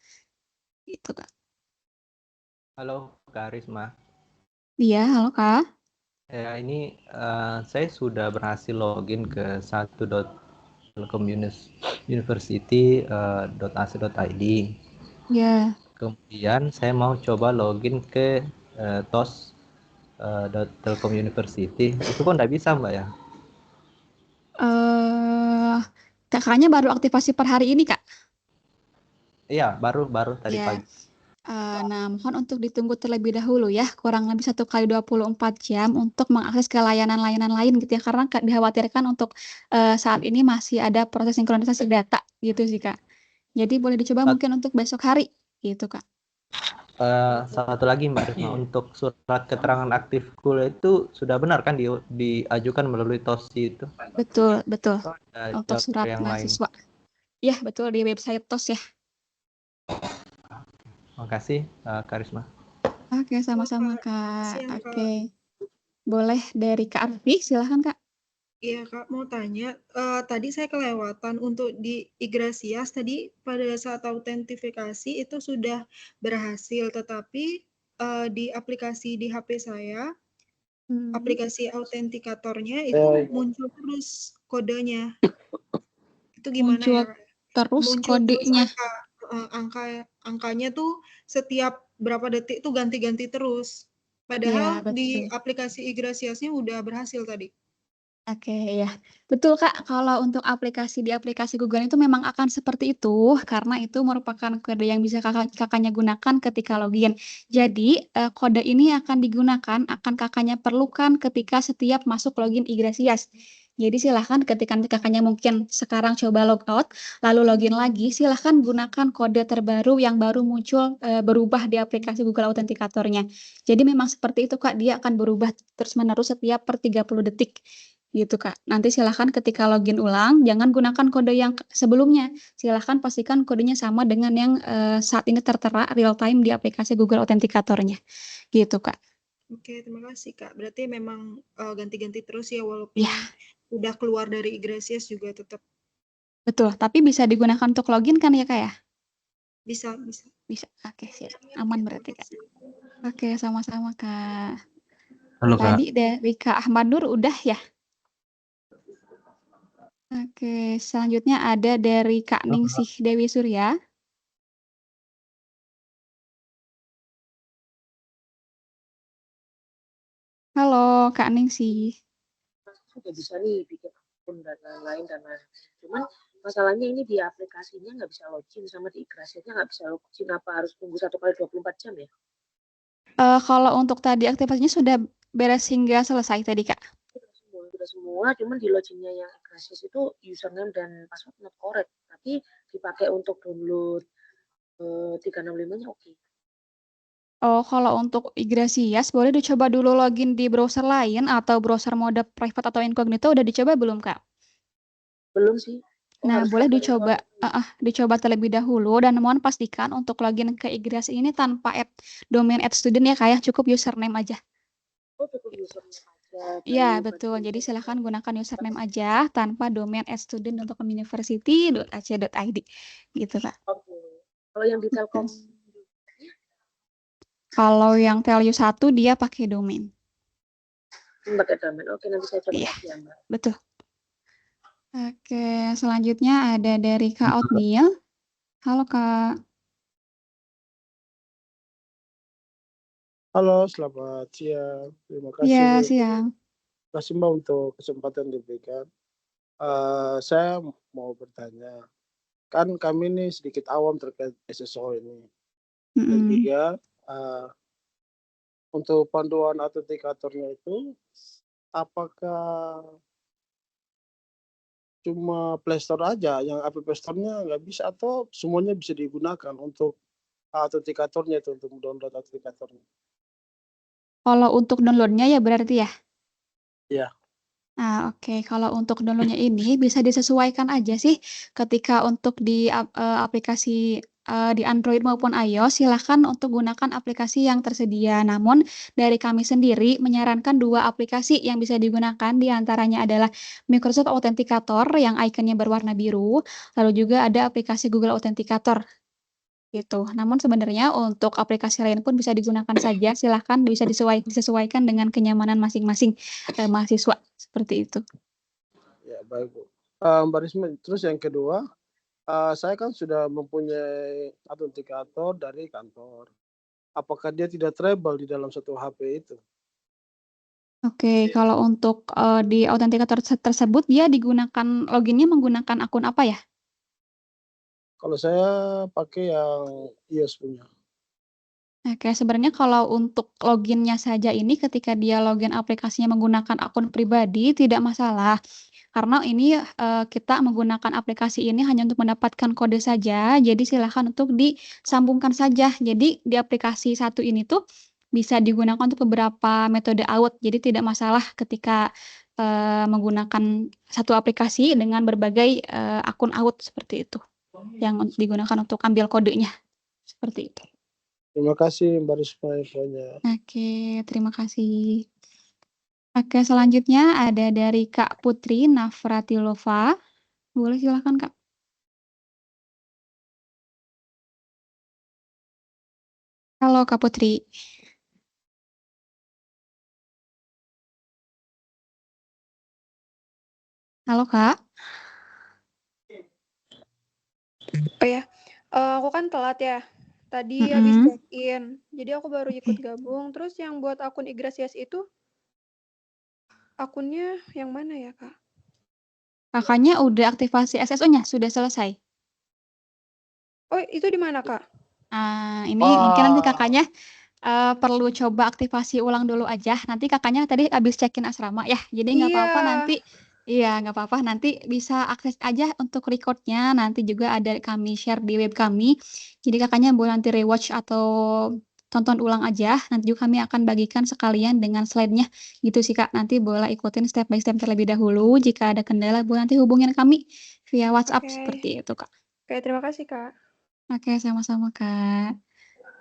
Gitu Kak. Halo Kak Risma. Iya, halo Kak. Ya, ini saya sudah berhasil login ke satu.telkomuniversity.ac.id. Ya. Kemudian saya mau coba login ke tos.telkom University. Itu kok nggak bisa Mbak ya? Kakaknya baru aktivasi per hari ini Kak? Iya, baru tadi Ya. pagi. Nah, mohon untuk ditunggu terlebih dahulu ya, kurang lebih 1 kali 24 jam untuk mengakses ke layanan-layanan lain gitu ya, karena dikhawatirkan untuk saat ini masih ada proses sinkronisasi data gitu sih Kak. Jadi boleh dicoba mungkin untuk besok hari gitu Kak. Satu lagi Mbak Risma, untuk surat keterangan aktif kuliah itu sudah benar kan diajukan melalui TOSI itu? Betul. Untuk Untuk surat yang mahasiswa. Ya, betul di website TOS ya. Makasih Kak Risma. Oke, sama-sama Kak. Siang, Kak. Oke. Boleh dari Kak Arfi, silahkan Kak. Iya Kak, mau tanya, tadi saya kelewatan untuk di Igrasias tadi pada saat autentifikasi itu sudah berhasil, tetapi di aplikasi di HP saya, aplikasi autentikatornya itu muncul terus kodenya. Itu gimana Muncul ya Kak? terus Muncul terus kodenya. angkanya tuh setiap berapa detik tuh ganti-ganti terus. Padahal Iya, di betul. aplikasi Igrasiasnya udah berhasil tadi. Oke, ya. Betul Kak, kalau untuk di aplikasi Google itu memang akan seperti itu, karena itu merupakan kode yang bisa kakaknya gunakan ketika login. Jadi, kode ini akan kakaknya perlukan ketika setiap masuk login Igrasias. Jadi silahkan ketika nanti kakaknya mungkin sekarang coba logout, lalu login lagi, silahkan gunakan kode terbaru yang baru muncul berubah di aplikasi Google Authenticator-nya. Jadi memang seperti itu Kak, dia akan berubah terus-menerus setiap per 30 detik. Gitu Kak. Nanti silahkan ketika login ulang, jangan gunakan kode yang sebelumnya. Silahkan pastikan kodenya sama dengan yang saat ini tertera real time di aplikasi Google Authenticator-nya. Gitu Kak. Oke, terima kasih Kak. Berarti memang ganti-ganti terus ya, walaupun udah keluar dari Igrasias juga tetap. Betul, tapi bisa digunakan untuk login kan ya Kak ya? Bisa. Bisa, oke siap. Aman berarti Kak. Oke, sama-sama Kak. Halo Kak. Tadi dari Kak Ahmad Nur udah ya? Oke, selanjutnya ada dari Kak Ningsih Dewi Surya. Halo Kak Ningsih. Sudah bisa nih bikin akun dan lain-lain. Cuman masalahnya ini di aplikasinya nggak bisa login, sama di Igrasiasnya nggak bisa login. Apa harus tunggu 1 kali 24 jam ya? Kalau untuk tadi aktivasinya sudah beres hingga selesai tadi Kak? Sudah semua, cuman di loginnya yang Igrasias itu username dan password not correct. Tapi dipakai untuk download 365-nya oke. Oh, kalau untuk Igrasias boleh dicoba dulu login di browser lain atau browser mode private atau incognito, udah dicoba belum Kak? Belum sih. Nah, boleh dicoba terlebih dahulu dan mohon pastikan untuk login ke Igrasias ini tanpa domain @student ya Kak ya, cukup username aja. Oh, cukup username aja. Iya, betul. Jadi silahkan gunakan username aja tanpa domain @student.university.ac.id gitu, Kak. Oke. Kalau yang di Telkom Kalau yang Telyu 1 dia pakai domain. pakai domain. Oke, nanti saya coba Iya, lagi ya, Mbak. betul. Oke, selanjutnya ada dari Kak Otniel. Halo, Kak. Halo, selamat siang. Terima kasih, Iya, Bu. siang. Terima kasih, Mbak, untuk kesempatan diberikan. Saya mau bertanya, kan kami ini sedikit awam terkait SSO ini. Dan juga untuk panduan autentikatornya itu, apakah cuma Play Store aja, yang App Store-nya nggak bisa, atau semuanya bisa digunakan untuk autentikatornya itu, untuk download autentikatornya? Kalau untuk download-nya ya berarti ya? Iya. Nah, oke. Kalau untuk download-nya ini bisa disesuaikan aja sih ketika untuk di aplikasi di Android maupun iOS, silahkan untuk gunakan aplikasi yang tersedia. Namun dari kami sendiri menyarankan 2 aplikasi yang bisa digunakan, di antaranya adalah Microsoft Authenticator yang ikonnya berwarna biru, lalu juga ada aplikasi Google Authenticator gitu. Namun sebenarnya untuk aplikasi lain pun bisa digunakan saja, silahkan bisa disesuaikan dengan kenyamanan masing-masing mahasiswa, seperti itu. Ya, baik, Bu. Mbak Risma, terus yang kedua, saya kan sudah mempunyai autentikator dari kantor. Apakah dia tidak travel di dalam satu HP itu? Oke, kalau untuk di autentikator tersebut dia digunakan loginnya menggunakan akun apa ya? Kalau saya pakai yang iOS punya. Oke, sebenarnya kalau untuk loginnya saja ini ketika dia login aplikasinya menggunakan akun pribadi tidak masalah. Karena ini kita menggunakan aplikasi ini hanya untuk mendapatkan kode saja, jadi silahkan untuk disambungkan saja. Jadi di aplikasi satu ini tuh bisa digunakan untuk beberapa metode out, jadi tidak masalah ketika menggunakan satu aplikasi dengan berbagai akun out seperti itu, yang digunakan untuk ambil kodenya, seperti itu. Terima kasih Mbak Risma infonya. Oke, terima kasih. Oke, selanjutnya ada dari Kak Putri Navratilova. Boleh silahkan, Kak. Halo, Kak Putri. Halo, Kak. Oh ya, aku kan telat ya. Tadi habis check-in, jadi aku baru ikut gabung. Terus yang buat akun Igrasias itu, akunnya yang mana ya, Kak? Kakaknya udah aktivasi SSO-nya? Sudah selesai? Oh, itu di mana, Kak? Ini mungkin nanti kakaknya perlu coba aktivasi ulang dulu aja. Nanti kakaknya tadi habis check-in asrama ya, jadi nggak apa-apa nanti. Iya, nggak apa-apa. Nanti bisa akses aja untuk record-nya. Nanti juga ada kami share di web kami. Jadi kakaknya boleh nanti rewatch atau tonton ulang aja. Nanti juga kami akan bagikan sekalian dengan slide-nya. Gitu sih, Kak. Nanti boleh ikutin step by step terlebih dahulu. Jika ada kendala, boleh nanti hubungin kami via WhatsApp seperti itu, Kak. Oke, terima kasih, Kak. Oke, sama-sama, Kak.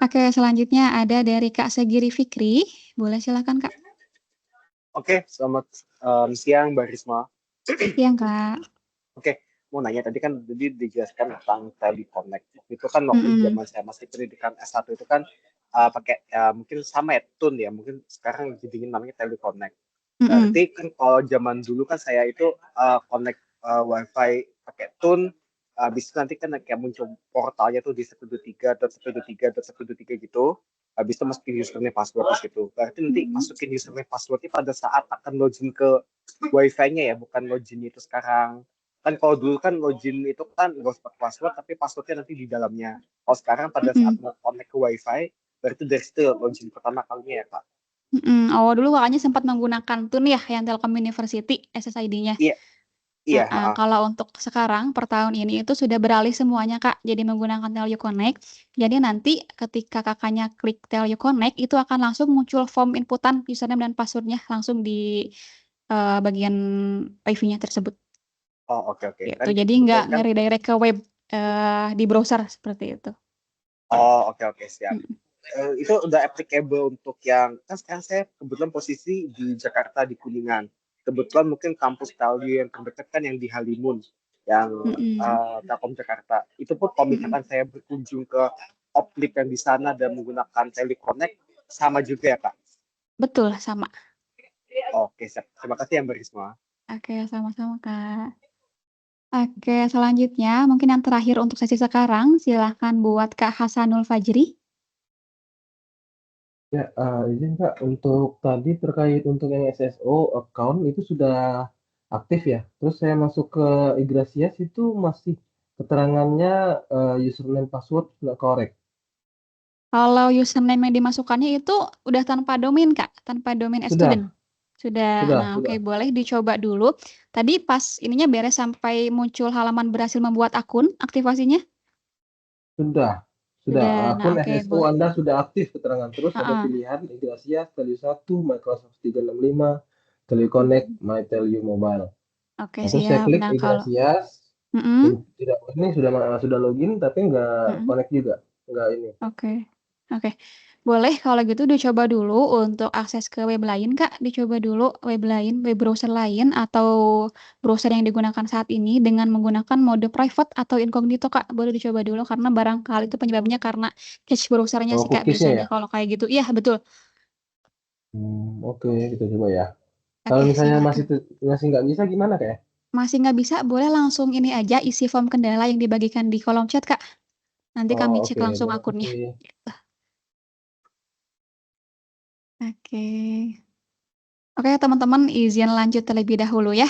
Oke, selanjutnya ada dari Kak Segiri Fikri. Boleh silakan, Kak. Oke, selamat siang Mbak Risma. Siang, Kak. Oke, mau nanya tadi kan dijelaskan tentang teleconnect. Itu kan waktu zaman saya masih pendidikan S1 itu kan pakai mungkin sama ya Tun ya, mungkin sekarang jadi namanya teleconnect. Berarti kan kalau zaman dulu kan saya itu connect wifi pakai Tun, habis itu nanti kan kayak muncul portalnya tuh di 123.123.123 gitu. Habis itu masukin username password gitu. Berarti nanti masukin username passwordnya pada saat akan login ke wifi-nya ya, bukan login itu sekarang. Kan kalau dulu kan login itu kan nggak usah pakai password, tapi passwordnya nanti di dalamnya. Kalau sekarang pada saat mau connect ke wifi, berarti dari situ login pertama kalinya ya, Kak. Oh, dulu kakaknya sempat menggunakan Tun ya, yang Telkom University SSID-nya. Iya. Iya. Kalau untuk sekarang per tahun ini itu sudah beralih semuanya, Kak. Jadi menggunakan Telyu Connect. Jadi nanti ketika kakaknya klik Telyu Connect itu akan langsung muncul form inputan username dan passwordnya langsung di bagian wifi-nya tersebut. Oh, oke. Gitu. Jadi nggak nge-redirect ke web di browser seperti itu. Oh, oke, siap. itu udah applicable untuk yang kan sekarang saya kebetulan posisi di Jakarta di Kuningan. Kebetulan mungkin kampus Telyu yang terdekat kan yang di Halimun, yang Telkom Jakarta. Itu pun kalau misalkan saya berkunjung ke Oplip yang di sana dan menggunakan Teleconnect sama juga ya Kak? Betul, sama. Oke, siap. Terima kasih ya Mbak Risma. Oke, sama-sama Kak. Oke, selanjutnya mungkin yang terakhir untuk sesi sekarang, silahkan buat Kak Hasanul Fajri. Ya, izin Kak, untuk tadi terkait untuk yang SSO account itu sudah aktif ya. Terus saya masuk ke Igrasias itu masih keterangannya username password nggak correct. Kalau username yang dimasukkannya itu udah tanpa domain Kak, tanpa domain student. Sudah. Nah, oke, boleh dicoba dulu. Tadi pas ininya beres sampai muncul halaman berhasil membuat akun, aktivasinya? Sudah. Sudah. Akun Nah, oke, SSO boleh. Anda sudah aktif keterangan. Terus ada pilihan Igrasias, Telyu 1, Microsoft 365, Teleconnect, My Telyu Mobile. Oke, Nah, terus saya siap. klik Nah, kalau Igrasias, tidak ini sudah login tapi nggak connect juga, nggak ini. Oke. Boleh kalau gitu dicoba dulu untuk akses ke web lain Kak, dicoba dulu web lain, web browser lain atau browser yang digunakan saat ini dengan menggunakan mode private atau incognito Kak, boleh dicoba dulu karena barangkali itu penyebabnya karena cache browsernya sih Kak Cookies-nya biasanya ya? kalau kayak gitu. Iya, betul. Oke, kita coba ya. Oke, Kalau misalnya silakan. masih nggak bisa gimana Kak? Masih nggak bisa, boleh langsung ini aja isi form kendala yang dibagikan di kolom chat Kak. Nanti kami cek Oke, langsung terima akunnya. kasih. Oke, teman-teman izin lanjut terlebih dahulu ya.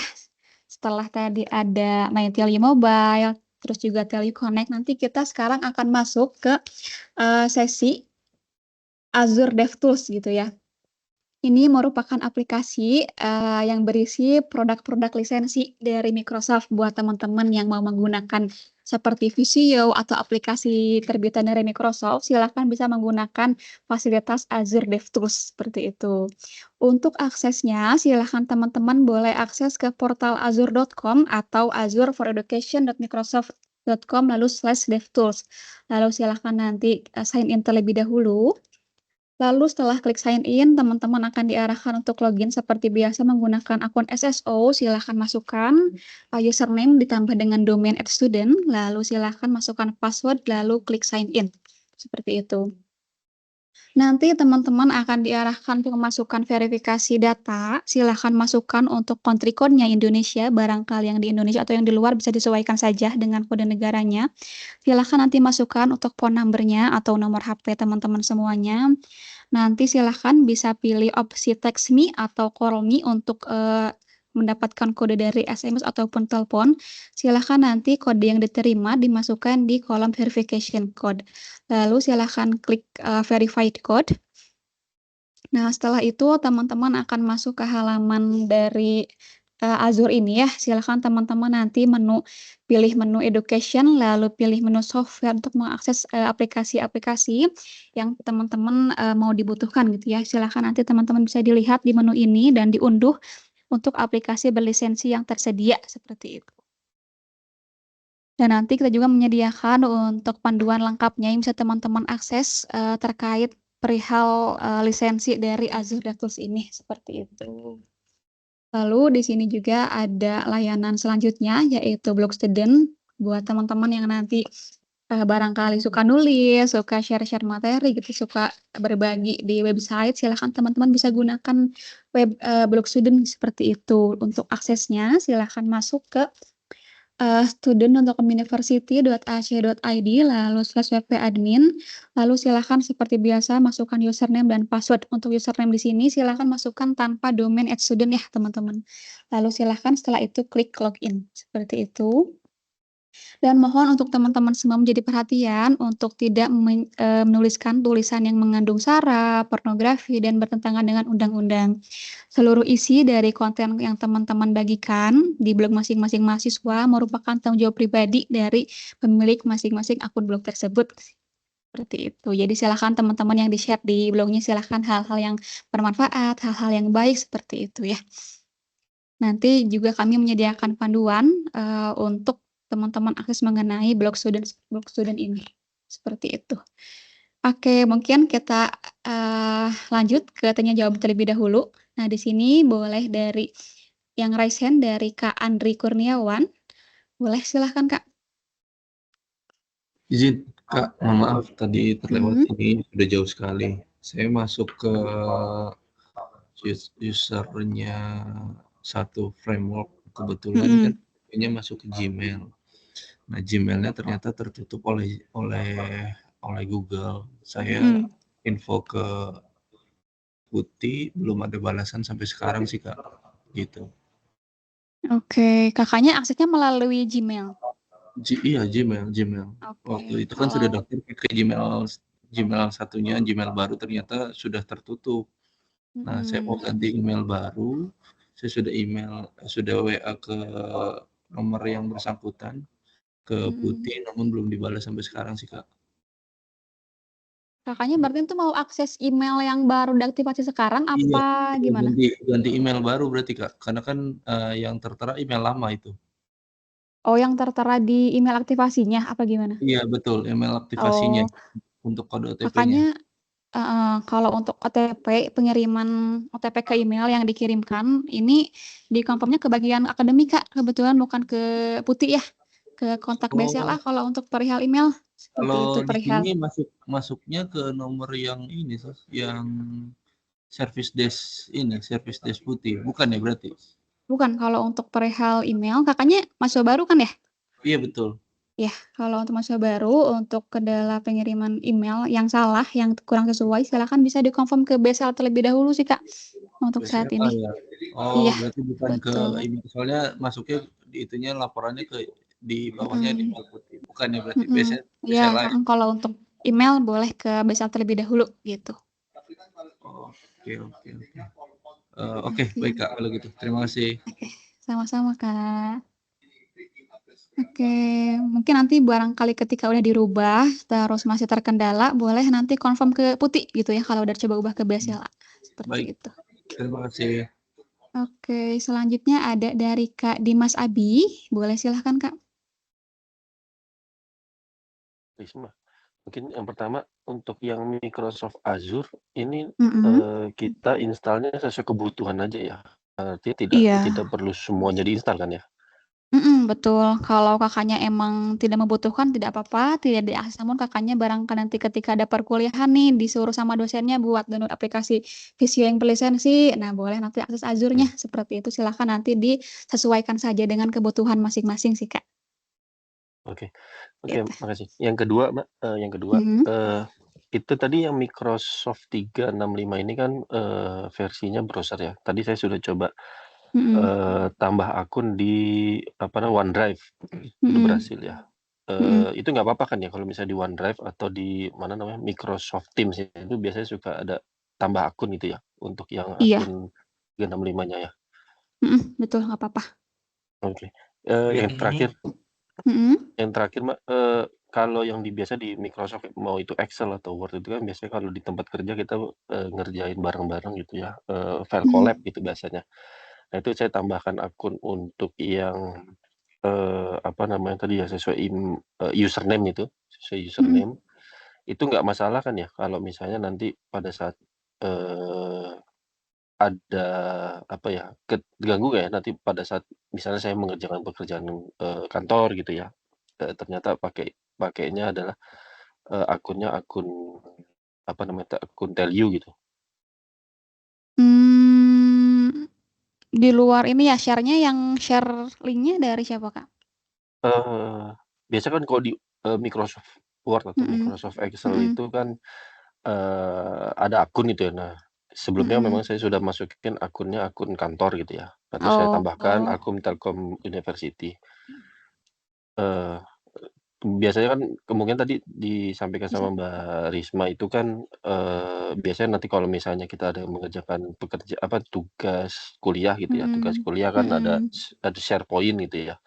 Setelah tadi ada My Telyu Mobile, terus juga Telyu Connect, nanti kita sekarang akan masuk ke sesi Azure DevTools gitu ya. Ini merupakan aplikasi yang berisi produk-produk lisensi dari Microsoft buat teman-teman yang mau menggunakan seperti Visio atau aplikasi terbitan dari Microsoft, silakan bisa menggunakan fasilitas Azure DevTools seperti itu. Untuk aksesnya, silakan teman-teman boleh akses ke portal azure.com atau azure4education.microsoft.com lalu /devtools. Lalu silakan nanti sign in terlebih dahulu. Lalu setelah klik sign in, teman-teman akan diarahkan untuk login seperti biasa menggunakan akun SSO. Silahkan masukkan username ditambah dengan domain @student, lalu silahkan masukkan password, lalu klik sign in. Seperti itu. Nanti teman-teman akan diarahkan untuk memasukkan verifikasi data. Silahkan masukkan untuk country code-nya Indonesia, barangkali yang di Indonesia atau yang di luar bisa disesuaikan saja dengan kode negaranya. Silahkan nanti masukkan untuk phone number-nya atau nomor HP teman-teman semuanya. Nanti silahkan bisa pilih opsi text me atau call me untuk mendapatkan kode dari SMS ataupun telepon. Silahkan nanti kode yang diterima dimasukkan di kolom verification code. Lalu silahkan klik verified code. Nah, setelah itu teman-teman akan masuk ke halaman dari Azure ini ya. Silahkan teman-teman nanti pilih menu education, lalu pilih menu software untuk mengakses aplikasi-aplikasi yang teman-teman mau dibutuhkan gitu ya. Silahkan nanti teman-teman bisa dilihat di menu ini dan diunduh untuk aplikasi berlisensi yang tersedia seperti itu. Dan nanti kita juga menyediakan untuk panduan lengkapnya yang bisa teman-teman akses terkait perihal lisensi dari Azure DevTools ini seperti itu. Lalu di sini juga ada layanan selanjutnya yaitu Blog Student buat teman-teman yang nanti barangkali suka nulis, suka share-share materi gitu, suka berbagi di website, silahkan teman-teman bisa gunakan Blog Student seperti itu. Untuk aksesnya silahkan masuk ke student.university.ac.id lalu /wp-admin, lalu silahkan seperti biasa masukkan username dan password. Untuk username di sini silahkan masukkan tanpa domain @student ya teman-teman. Lalu silahkan setelah itu klik login seperti itu. Dan mohon untuk teman-teman semua menjadi perhatian untuk tidak menuliskan tulisan yang mengandung sara, pornografi, dan bertentangan dengan undang-undang. Seluruh isi dari konten yang teman-teman bagikan di blog masing-masing mahasiswa merupakan tanggung jawab pribadi dari pemilik masing-masing akun blog tersebut. Seperti itu. Jadi silakan teman-teman yang di-share di blognya silahkan hal-hal yang bermanfaat, hal-hal yang baik seperti itu ya. Nanti juga kami menyediakan panduan untuk teman-teman akses mengenai blog student ini. Seperti itu. Oke, mungkin kita, lanjut ke tanya jawab terlebih dahulu. Nah, di sini boleh dari yang raise hand dari Kak Andri Kurniawan. Boleh silahkan, Kak. Izin, Kak, mohon maaf tadi terlewat ini sudah jauh sekali. Saya masuk ke usernya satu framework, kebetulan kan ini masuk ke Gmail. Nah, Gmail-nya ternyata tertutup oleh Google. Saya info ke Putih, belum ada balasan sampai sekarang sih, Kak, gitu. Oke, Kakaknya aksesnya melalui Gmail? Iya, Gmail. Oke, Waktu itu kan sudah daftar ke Gmail satunya, Gmail baru ternyata sudah tertutup. Nah, saya mau ganti email baru, saya sudah WA ke nomor yang bersangkutan, ke Putih, namun belum dibalas sampai sekarang sih, Kak. Kakaknya berarti itu mau akses email yang baru diaktifasi sekarang Iya, apa gimana? ganti email baru berarti, Kak, karena kan, yang tertera email lama itu. Oh, yang tertera di email aktivasinya apa gimana? Iya, betul, email aktivasinya Oh. untuk kode OTP-nya. Kakaknya kalau untuk OTP, pengiriman OTP ke email yang dikirimkan, ini di-confirm-nya ke bagian akademik, Kak, kebetulan bukan ke Putih ya, ke kontak BSLA Oh. kalau untuk perihal email, seperti itu Kalau di perihal. sini masuknya ke nomor yang ini, Sos, yang service desk Putih, bukan ya berarti? Bukan, kalau untuk perihal email, Kakaknya mahasiswa baru kan ya? Iya, betul. Ya, kalau untuk mahasiswa baru, untuk kendala pengiriman email yang salah, yang kurang sesuai, silakan bisa di-confirm ke BSL terlebih dahulu sih, Kak, untuk saat BSLA ini. ya? Oh, Iya, berarti bukan ke betul. email, soalnya masuknya di itunya laporannya di bawahnya di email Putih, bukan ya berarti Iya, BSLA ya? kalau untuk email boleh ke BSL terlebih dahulu, gitu. Oh, oke. Oke, baik, Kak, kalau gitu. Terima kasih. Oke, sama-sama, Kak. Oke, mungkin nanti barangkali ketika udah dirubah, terus masih terkendala, boleh nanti confirm ke Putih gitu ya, kalau udah coba ubah ke BSLA, seperti Baik, itu. terima kasih. Oke, selanjutnya ada dari Kak Dimas Abi, boleh silahkan, Kak. Risma, mungkin yang pertama untuk yang Microsoft Azure ini kita installnya sesuai kebutuhan aja ya, artinya tidak perlu semuanya diinstal kan ya? Betul. Kalau Kakaknya emang tidak membutuhkan, tidak apa-apa, tidak diakses, namun Kakaknya barangkali nanti ketika ada perkuliahan nih, disuruh sama dosennya buat download aplikasi Visio yang berlisensi, nah boleh nanti akses Azure-nya, seperti itu. Silahkan nanti disesuaikan saja dengan kebutuhan masing-masing sih, Kak. Oke, Gitu. makasih. Yang kedua, Mbak, itu tadi yang Microsoft 365 ini kan, versinya browser ya. Tadi saya sudah coba, tambah akun di OneDrive, itu berhasil ya. Itu nggak apa-apa kan ya kalau misalnya di OneDrive atau di Microsoft Teams itu biasanya suka ada tambah akun itu ya, untuk yang Iya. akun 365-nya ya? Betul, nggak apa-apa. Oke, yang terakhir Mbak, kalau yang biasa di Microsoft mau itu Excel atau Word itu kan biasanya kalau di tempat kerja kita, ngerjain bareng-bareng gitu ya, file collab gitu biasanya. Nah, itu saya tambahkan akun untuk yang, tadi ya sesuai username itu, sesuai username. Itu nggak masalah kan ya kalau misalnya nanti pada saat, ada ganggu nggak ya nanti pada saat misalnya saya mengerjakan pekerjaan, kantor gitu ya, ternyata pakainya adalah, akunnya akun akun Tell You gitu. Di luar ini ya, share-nya yang share link-nya dari siapa, Kak? Biasanya kan kalau di, Microsoft Word atau Microsoft Excel itu kan, ada akun itu ya. Nah, sebelumnya memang saya sudah masukin akunnya akun kantor gitu ya. Nah, terus saya tambahkan akun Telkom University. Biasanya kan kemungkinan tadi disampaikan sama Mbak Risma itu kan, biasanya nanti kalau misalnya kita ada mengerjakan tugas kuliah gitu ya, tugas kuliah kan ada SharePoint gitu ya,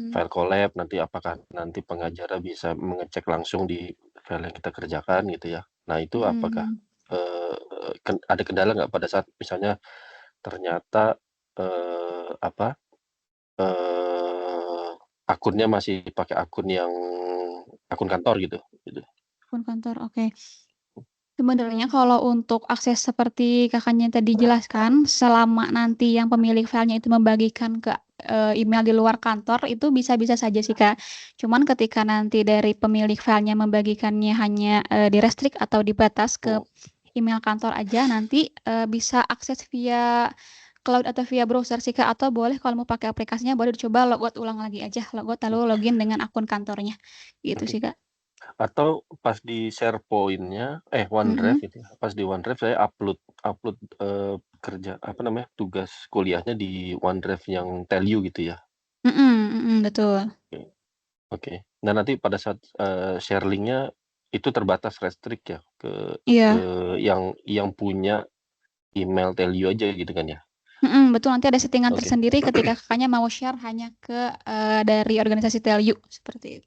file collab, nanti apakah nanti pengajar bisa mengecek langsung di file yang kita kerjakan gitu ya. Nah, itu apakah, ada kendala nggak pada saat misalnya ternyata, akunnya masih pakai akun kantor gitu. Akun kantor, oke. Sebenarnya kalau untuk akses seperti Kakaknya tadi jelaskan, selama nanti yang pemilik filenya itu membagikan ke email di luar kantor, itu bisa-bisa saja sih, Kak. Cuman ketika nanti dari pemilik filenya membagikannya hanya di-restrict atau dibatas ke email kantor aja, nanti bisa akses via cloud atau via browser sih, Kak. Atau boleh kalau mau pakai aplikasinya, boleh dicoba logout ulang lagi aja, logout lalu login dengan akun kantornya. Gitu Oke. sih, Kak. Atau pas di SharePoint-nya, OneDrive gitu ya, pas di OneDrive saya upload upload kerja apa namanya tugas kuliahnya di OneDrive yang Tellu gitu ya. Betul. Oke. Oke. Nah nanti pada saat share linknya itu terbatas restrict ya ke Iya. yang punya email Tellu aja gitu kan ya? Betul, nanti ada settingan Oke. tersendiri ketika Kakaknya mau share hanya ke dari organisasi Tellu, seperti itu.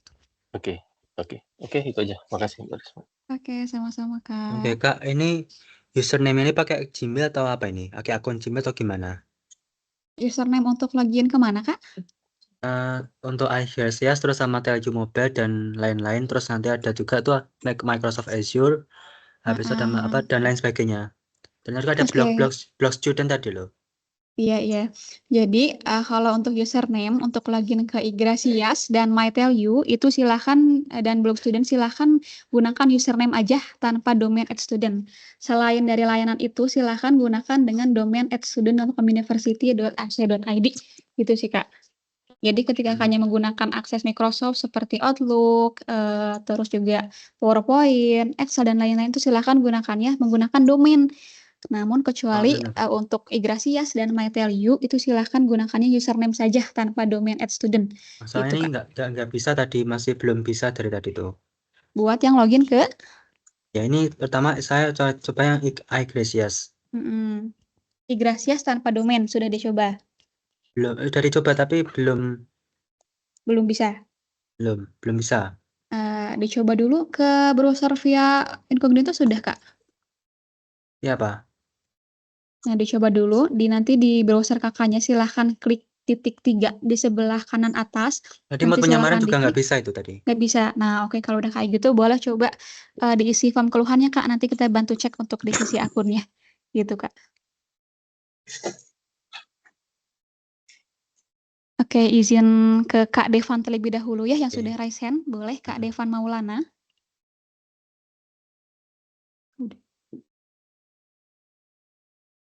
Oke. Oke, itu aja. Makasih Mbak Risma. Oke, sama-sama, Oke, Kak. Kak, ini username ini pakai Gmail atau apa ini? Pakai akun Gmail atau gimana? Username untuk login ke mana, Kak? Untuk iGrasias terus sama Telju Mobile dan lain-lain, terus nanti ada juga tuh Microsoft Azure, habis itu ada apa dan lain sebagainya. Dan juga ada blog student tadi loh. Iya. Jadi kalau untuk username untuk login ke iGrasias dan MyTelU itu silahkan dan blog student silahkan gunakan username aja tanpa domain @student. Selain dari layanan itu silahkan gunakan dengan domain @student.university.ac.id gitu sih, Kak. Jadi ketika hanya menggunakan akses Microsoft seperti Outlook, terus juga PowerPoint, Excel dan lain-lain itu silahkan gunakannya menggunakan domain. Namun kecuali untuk iGrasias dan MyTelU itu silahkan gunakannya username saja tanpa domain @student. Masalah Gitu, ini Kak. nggak bisa tadi, masih belum bisa dari tadi tuh. Buat yang login ke? Ya ini pertama saya coba yang iGrasias. iGrasias tanpa domain sudah dicoba? Belum, udah dicoba tapi belum bisa? Belum bisa. Dicoba dulu ke browser via incognito sudah, Kak? Iya, Pak. Nah, dicoba dulu, nanti di browser Kakaknya silahkan klik titik 3 di sebelah kanan atas. Tadi Nanti mau penyamaran silahkan juga nggak diklik. bisa itu tadi. Nggak bisa. Nah, oke, kalau udah kayak gitu boleh coba diisi form keluhannya, Kak. Nanti kita bantu cek untuk divisi akunnya. Gitu, Kak. Oke, izin ke Kak Devan terlebih dahulu ya yang sudah raise hand. Boleh Kak Devan Maulana?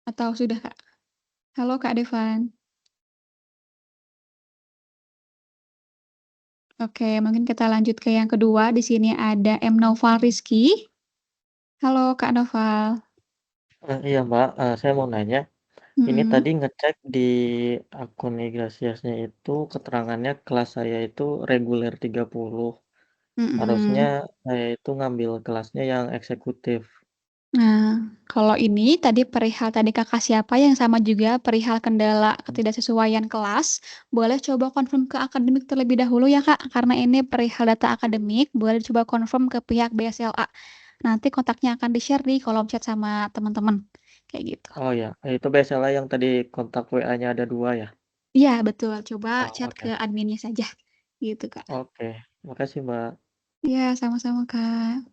Atau sudah, Kak? Halo, Kak Devan. Oke, mungkin kita lanjut ke yang kedua. Di sini ada M. Noval Rizky. Halo, Kak Noval. Iya, Mbak, saya mau nanya, ini tadi ngecek di akun iGrasiasnya itu keterangannya kelas saya itu reguler 30. Harusnya saya itu ngambil kelasnya yang eksekutif. Nah, kalau ini tadi perihal tadi Kakak siapa yang sama juga perihal kendala ketidaksesuaian kelas, boleh coba confirm ke akademik terlebih dahulu ya, Kak. Karena ini perihal data akademik, boleh coba confirm ke pihak BSLA. Nanti kontaknya akan di-share di kolom chat sama teman-teman. Kayak gitu. Oh ya, itu BSLA yang tadi kontak WA-nya ada 2 ya? Iya, betul. Coba chat oke. ke adminnya saja. Gitu, Kak. Oke, makasih, Mbak. Iya, sama-sama, Kak.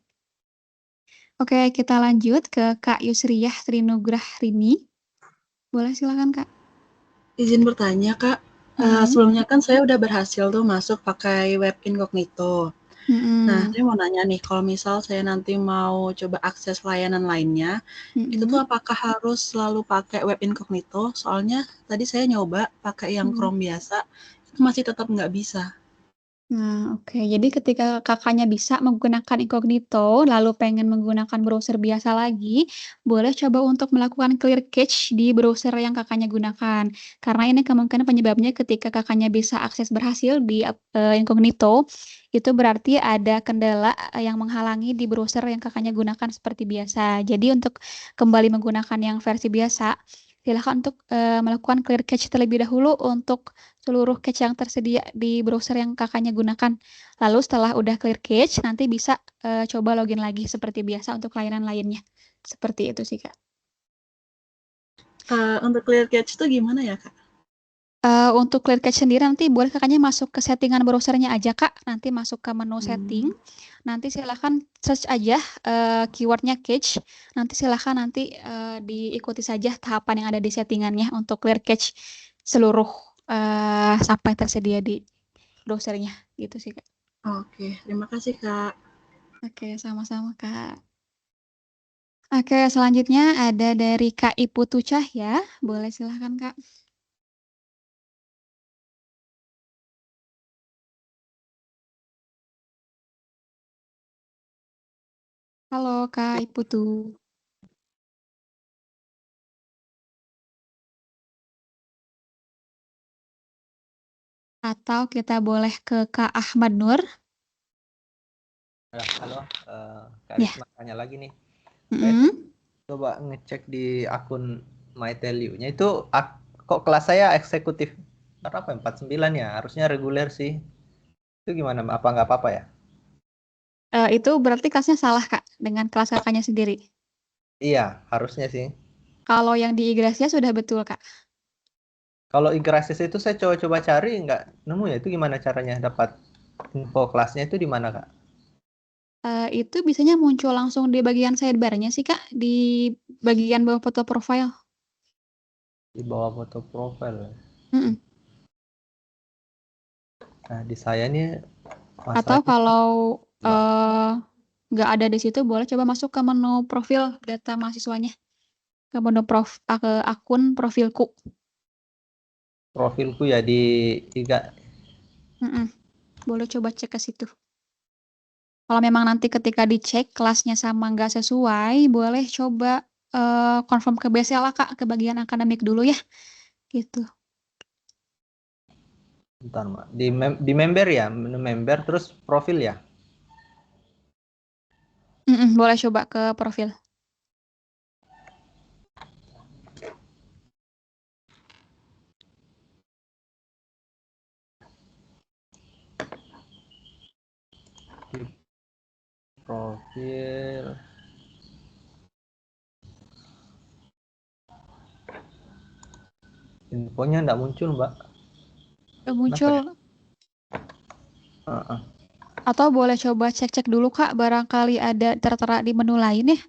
Oke, kita lanjut ke Kak Yusriyah Trinugrah Rini. Boleh silakan, Kak. Izin bertanya, Kak. Sebelumnya kan saya udah berhasil tuh masuk pakai web incognito. Nah, saya mau nanya nih, kalau misal saya nanti mau coba akses layanan lainnya, itu tuh apakah harus selalu pakai web incognito? Soalnya tadi saya nyoba pakai yang Chrome biasa, itu masih tetap nggak bisa. Nah, oke. Jadi ketika Kakaknya bisa menggunakan incognito, lalu pengen menggunakan browser biasa lagi, boleh coba untuk melakukan clear cache di browser yang Kakaknya gunakan. Karena ini kemungkinan penyebabnya ketika Kakaknya bisa akses berhasil di incognito, itu berarti ada kendala yang menghalangi di browser yang Kakaknya gunakan seperti biasa. Jadi untuk kembali menggunakan yang versi biasa, silahkan untuk melakukan clear cache terlebih dahulu untuk seluruh cache yang tersedia di browser yang Kakaknya gunakan. Lalu setelah udah clear cache, nanti bisa coba login lagi seperti biasa untuk layanan lainnya. Seperti itu sih, Kak. Untuk clear cache itu gimana ya, Kak? Untuk clear cache sendiri nanti boleh kakaknya masuk ke settingan browsernya aja kak, nanti masuk ke menu setting, nanti silahkan search aja keywordnya cache, nanti silahkan nanti diikuti saja tahapan yang ada di settingannya untuk clear cache seluruh apa yang tersedia di browsernya gitu sih kak. Oke, terima kasih Kak. Oke, sama-sama kak. Oke, selanjutnya ada dari Kak Iputu Cahya, boleh silahkan kak. Halo Kak Iputu. Atau kita boleh ke Kak Ahmad Nur. Halo, Kak Ya. Risma tanya lagi nih. Saya coba ngecek di akun MyTelU-nya itu kok kelas saya eksekutif berapa 49 ya? Harusnya reguler sih. Itu gimana? Apa nggak apa-apa ya? Itu berarti kelasnya salah Kak dengan kelas kakaknya sendiri. Iya, harusnya sih. Kalau yang di Igracia sudah betul Kak. Kalau Igracias itu saya coba-coba cari nggak nemu ya. Itu gimana caranya dapat info kelasnya itu di mana Kak? Itu biasanya muncul langsung di bagian sidebar-nya sih Kak, di bagian bawah foto profile. Di bawah foto profile. Mm-mm. Nah, di saya nih Atau masalahnya kalau nggak ada di situ, boleh coba masuk ke menu profil data mahasiswanya. Ke menu ke akun profilku. profilku ya di Iga. Boleh coba cek ke situ. Kalau memang nanti ketika dicek kelasnya sama nggak sesuai, boleh coba confirm ke BSL lah Kak, ke bagian akademik dulu ya. Gitu. Bentar, Mbak. Di member ya, menu member terus profil ya. Boleh coba ke profil. Di profil. Infonya nggak muncul, Mbak. Muncul. Ya? Atau boleh coba cek-cek dulu Kak, barangkali ada tertera di menu lain ya.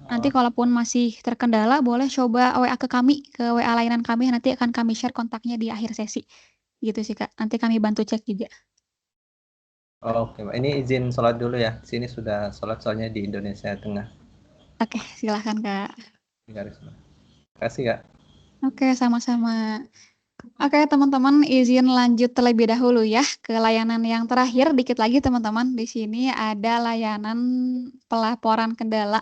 Nanti kalaupun masih terkendala, boleh coba WA ke kami, ke WA layanan kami, nanti akan kami share kontaknya di akhir sesi. Gitu sih Kak, nanti kami bantu cek juga. Oke, Mbak. Ini izin sholat dulu ya. Sini sudah sholat soalnya di Indonesia Tengah. Oke, silahkan Kak. Terima kasih Kak. Oke, sama-sama. Oke, teman-teman, izin lanjut terlebih dahulu ya ke layanan yang terakhir. Dikit lagi teman-teman, di sini ada layanan pelaporan kendala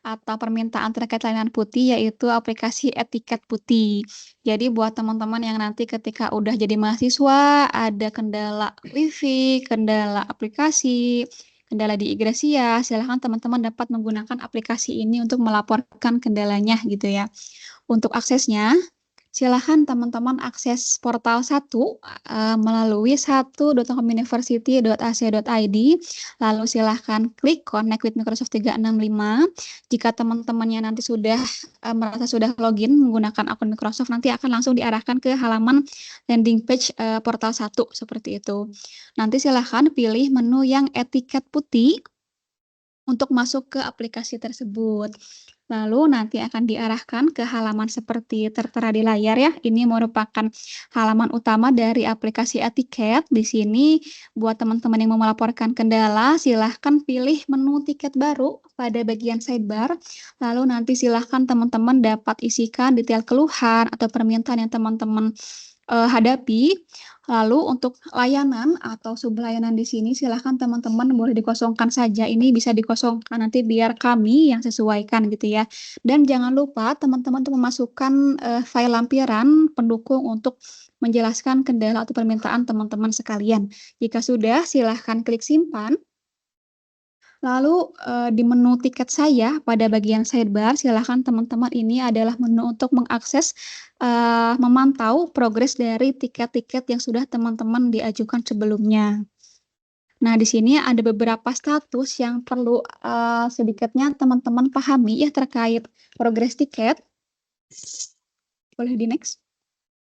atau permintaan terkait layanan putih, yaitu aplikasi Etiket Putih. Jadi buat teman-teman yang nanti ketika udah jadi mahasiswa, ada kendala wifi, kendala aplikasi, kendala di Igracia, silahkan teman-teman dapat menggunakan aplikasi ini untuk melaporkan kendalanya gitu ya. Untuk aksesnya, silahkan teman-teman akses portal 1 melalui 1.communiversity.ac.id, lalu silahkan klik Connect with Microsoft 365. Jika teman-temannya nanti sudah merasa sudah login menggunakan akun Microsoft, nanti akan langsung diarahkan ke halaman landing page portal 1 seperti itu. Nanti silahkan pilih menu yang etiket putih untuk masuk ke aplikasi tersebut. Lalu nanti akan diarahkan ke halaman seperti tertera di layar ya. Ini merupakan halaman utama dari aplikasi Etiket. Di sini buat teman-teman yang mau melaporkan kendala, silahkan pilih menu tiket baru pada bagian sidebar. Lalu nanti silahkan teman-teman dapat isikan detail keluhan atau permintaan yang teman-teman hadapi. Lalu untuk layanan atau sublayanan di sini silahkan teman-teman boleh dikosongkan saja. Ini bisa dikosongkan nanti biar kami yang sesuaikan gitu ya. Dan jangan lupa teman-teman untuk memasukkan file lampiran pendukung untuk menjelaskan kendala atau permintaan teman-teman sekalian. Jika sudah, silahkan klik simpan. Lalu di menu tiket saya pada bagian sidebar, silahkan teman-teman, ini adalah menu untuk mengakses, memantau progres dari tiket-tiket yang sudah teman-teman diajukan sebelumnya. Nah, di sini ada beberapa status yang perlu sedikitnya teman-teman pahami ya terkait progres tiket. Boleh di next.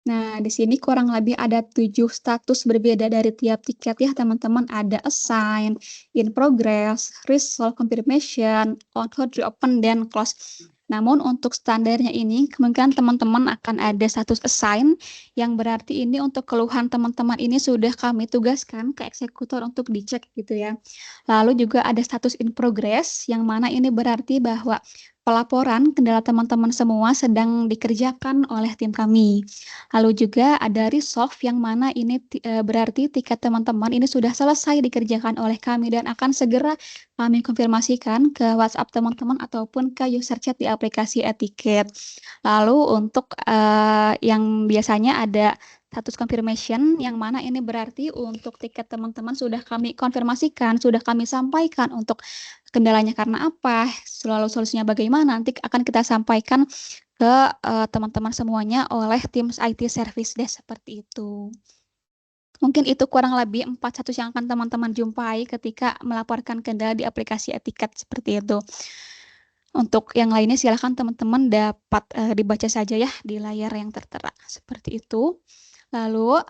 Nah, di sini kurang lebih ada 7 status berbeda dari tiap tiket ya teman-teman. Ada assign, in progress, resolve, confirmation, on hold, reopen, dan close. Namun untuk standarnya ini kemungkinan teman-teman akan ada status assign yang berarti ini untuk keluhan teman-teman ini sudah kami tugaskan ke eksekutor untuk dicek gitu ya. Lalu juga ada status in progress yang mana ini berarti bahwa pelaporan kendala teman-teman semua sedang dikerjakan oleh tim kami. Lalu juga ada resolve yang mana ini berarti tiket teman-teman ini sudah selesai dikerjakan oleh kami dan akan segera kami konfirmasikan ke WhatsApp teman-teman ataupun ke user chat di aplikasi etiket. Lalu untuk yang biasanya ada status confirmation yang mana ini berarti untuk tiket teman-teman sudah kami konfirmasikan, sudah kami sampaikan untuk kendalanya karena apa, selalu solusinya bagaimana, nanti akan kita sampaikan ke teman-teman semuanya oleh tim IT Service Desk seperti itu. Mungkin itu kurang lebih 4 status yang akan teman-teman jumpai ketika melaporkan kendala di aplikasi etiket seperti itu. Untuk yang lainnya silakan teman-teman dapat dibaca saja ya di layar yang tertera seperti itu. Lalu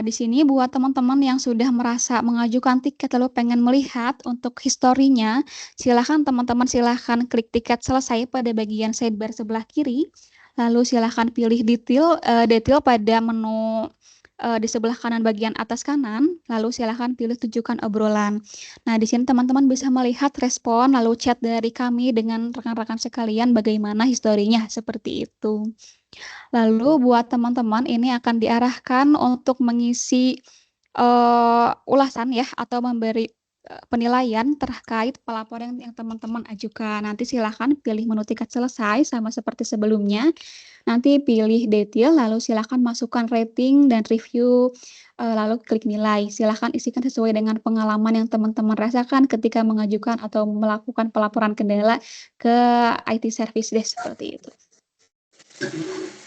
di sini buat teman-teman yang sudah merasa mengajukan tiket lalu pengen melihat untuk historinya, silakan teman-teman silakan klik tiket selesai pada bagian sidebar sebelah kiri. Lalu silakan pilih detail pada menu di sebelah kanan bagian atas kanan, lalu silakan pilih tunjukkan obrolan. Nah, di sini teman-teman bisa melihat respon lalu chat dari kami dengan rekan-rekan sekalian bagaimana historinya seperti itu. Lalu buat teman-teman ini akan diarahkan untuk mengisi ulasan ya atau memberi penilaian terkait pelaporan yang teman-teman ajukan. Nanti silakan pilih menu tiket selesai sama seperti sebelumnya. Nanti pilih detail lalu silakan masukkan rating dan review lalu klik nilai. Silakan isikan sesuai dengan pengalaman yang teman-teman rasakan ketika mengajukan atau melakukan pelaporan kendala ke IT Service Desk seperti itu.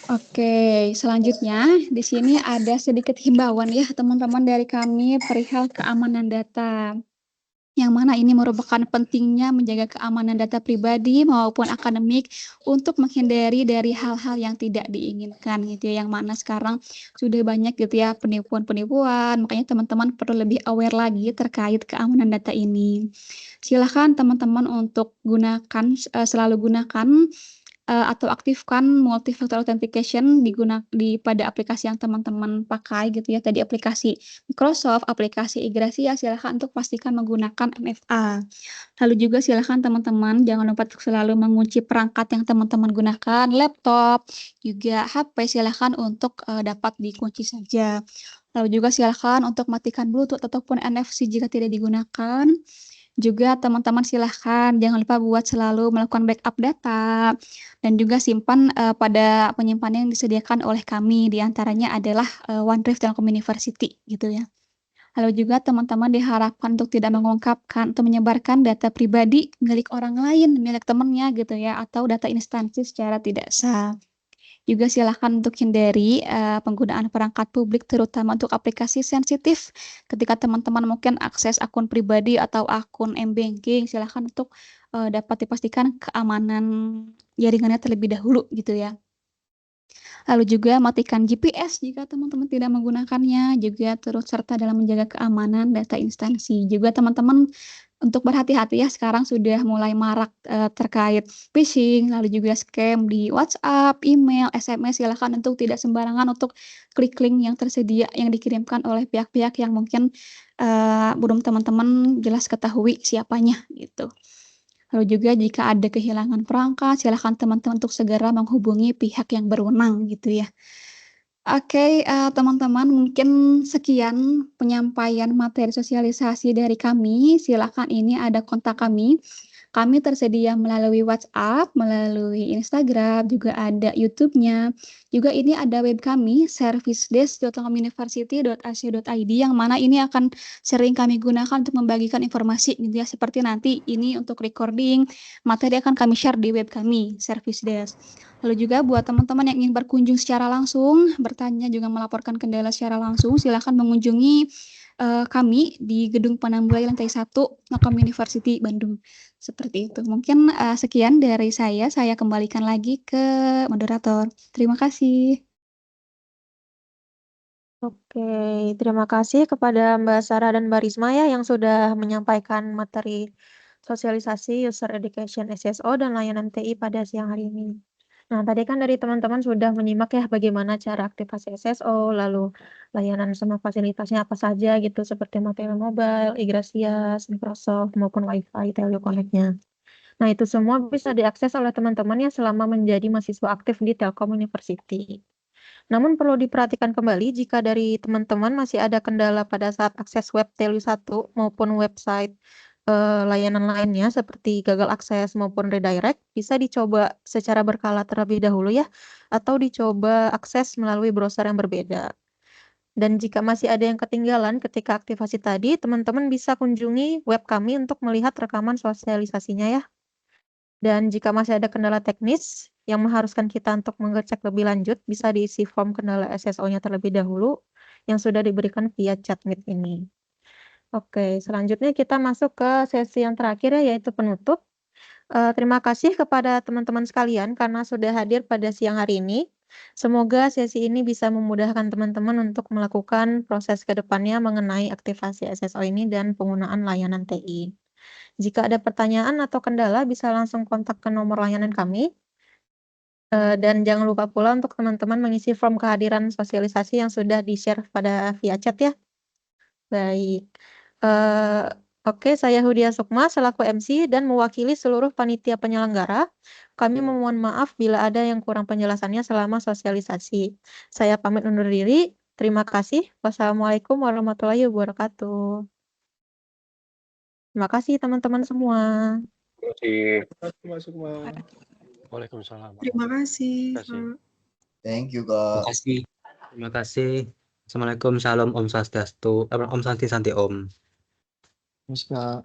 Oke, selanjutnya di sini ada sedikit himbauan ya teman-teman dari kami perihal keamanan data. Yang mana ini merupakan pentingnya menjaga keamanan data pribadi maupun akademik untuk menghindari dari hal-hal yang tidak diinginkan gitu ya. Yang mana sekarang sudah banyak gitu ya penipuan-penipuan, makanya teman-teman perlu lebih aware lagi terkait keamanan data ini. Silakan teman-teman untuk selalu gunakan atau aktifkan multi-factor authentication pada aplikasi yang teman-teman pakai gitu ya. Tadi aplikasi Microsoft, aplikasi Igracia, silakan untuk pastikan menggunakan MFA. Lalu juga silakan teman-teman jangan lupa untuk selalu mengunci perangkat yang teman-teman gunakan, laptop, juga HP silakan untuk dapat dikunci saja. Lalu juga silakan untuk matikan Bluetooth ataupun NFC jika tidak digunakan. Juga teman-teman silahkan jangan lupa buat selalu melakukan backup data dan juga simpan pada penyimpanan yang disediakan oleh kami, diantaranya adalah OneDrive Telkom University gitu ya. Lalu juga teman-teman diharapkan untuk tidak mengungkapkan atau menyebarkan data pribadi milik orang lain, milik temannya gitu ya, atau data instansi secara tidak sah. Juga silakan untuk hindari penggunaan perangkat publik terutama untuk aplikasi sensitif. Ketika teman-teman mungkin akses akun pribadi atau akun m-banking, silakan untuk dapat dipastikan keamanan jaringannya terlebih dahulu gitu ya. Lalu juga matikan GPS jika teman-teman tidak menggunakannya, juga turut serta dalam menjaga keamanan data instansi. Juga teman-teman untuk berhati-hati ya, sekarang sudah mulai marak terkait phishing, lalu juga scam di WhatsApp, email, SMS, silakan untuk tidak sembarangan untuk klik link yang tersedia yang dikirimkan oleh pihak-pihak yang mungkin belum teman-teman jelas ketahui siapanya gitu. Lalu juga jika ada kehilangan perangkat, silakan teman-teman untuk segera menghubungi pihak yang berwenang gitu ya. Oke, teman-teman mungkin sekian penyampaian materi sosialisasi dari kami. Silakan ini ada kontak kami. Kami tersedia melalui WhatsApp, melalui Instagram, juga ada YouTube-nya. Juga ini ada web kami, servicedesk.telkomuniversity.ac.id, yang mana ini akan sering kami gunakan untuk membagikan informasi gitu ya. Seperti nanti ini untuk recording, materi akan kami share di web kami, Service Desk. Lalu juga buat teman-teman yang ingin berkunjung secara langsung, bertanya juga melaporkan kendala secara langsung, silakan mengunjungi kami di Gedung Panambulai lantai 1 Telkom University Bandung. Seperti itu. Mungkin sekian dari saya kembalikan lagi ke moderator. Terima kasih. Oke, terima kasih kepada Mbak Sarah dan Mbak Risma ya yang sudah menyampaikan materi sosialisasi User Education SSO dan layanan TI pada siang hari ini. Nah, tadi kan dari teman-teman sudah menyimak ya bagaimana cara aktivasi SSO, lalu layanan sama fasilitasnya apa saja gitu seperti materi mobile, Igrasias, Microsoft maupun Wi-Fi, Teleconnect-nya. Nah, itu semua bisa diakses oleh teman-teman ya selama menjadi mahasiswa aktif di Telkom University. Namun perlu diperhatikan kembali jika dari teman-teman masih ada kendala pada saat akses web Telu 1 maupun website layanan lainnya seperti gagal akses maupun redirect, bisa dicoba secara berkala terlebih dahulu ya, atau dicoba akses melalui browser yang berbeda. Dan jika masih ada yang ketinggalan ketika aktivasi tadi, teman-teman bisa kunjungi web kami untuk melihat rekaman sosialisasinya ya. Dan jika masih ada kendala teknis yang mengharuskan kita untuk mengecek lebih lanjut, bisa diisi form kendala SSO-nya terlebih dahulu yang sudah diberikan via chat meet ini. Oke, selanjutnya kita masuk ke sesi yang terakhir ya, yaitu penutup. Terima kasih kepada teman-teman sekalian karena sudah hadir pada siang hari ini. Semoga sesi ini bisa memudahkan teman-teman untuk melakukan proses ke depannya mengenai aktivasi SSO ini dan penggunaan layanan TI. Jika ada pertanyaan atau kendala, bisa langsung kontak ke nomor layanan kami. Dan jangan lupa pula untuk teman-teman mengisi form kehadiran sosialisasi yang sudah di-share pada via chat ya. Baik. Oke, saya Hudia Sukma selaku MC dan mewakili seluruh panitia penyelenggara. Kami memohon maaf bila ada yang kurang penjelasannya selama sosialisasi. Saya pamit undur diri. Terima kasih. Wassalamualaikum warahmatullahi wabarakatuh. Terima kasih teman-teman semua. Terima kasih. Waalaikumsalam. Terima kasih. Thank you, Terima Kak. kasih. Terima kasih. Assalamualaikum, salam, Om Swastiastu, Om Santi Santi Om. Mas, Kak.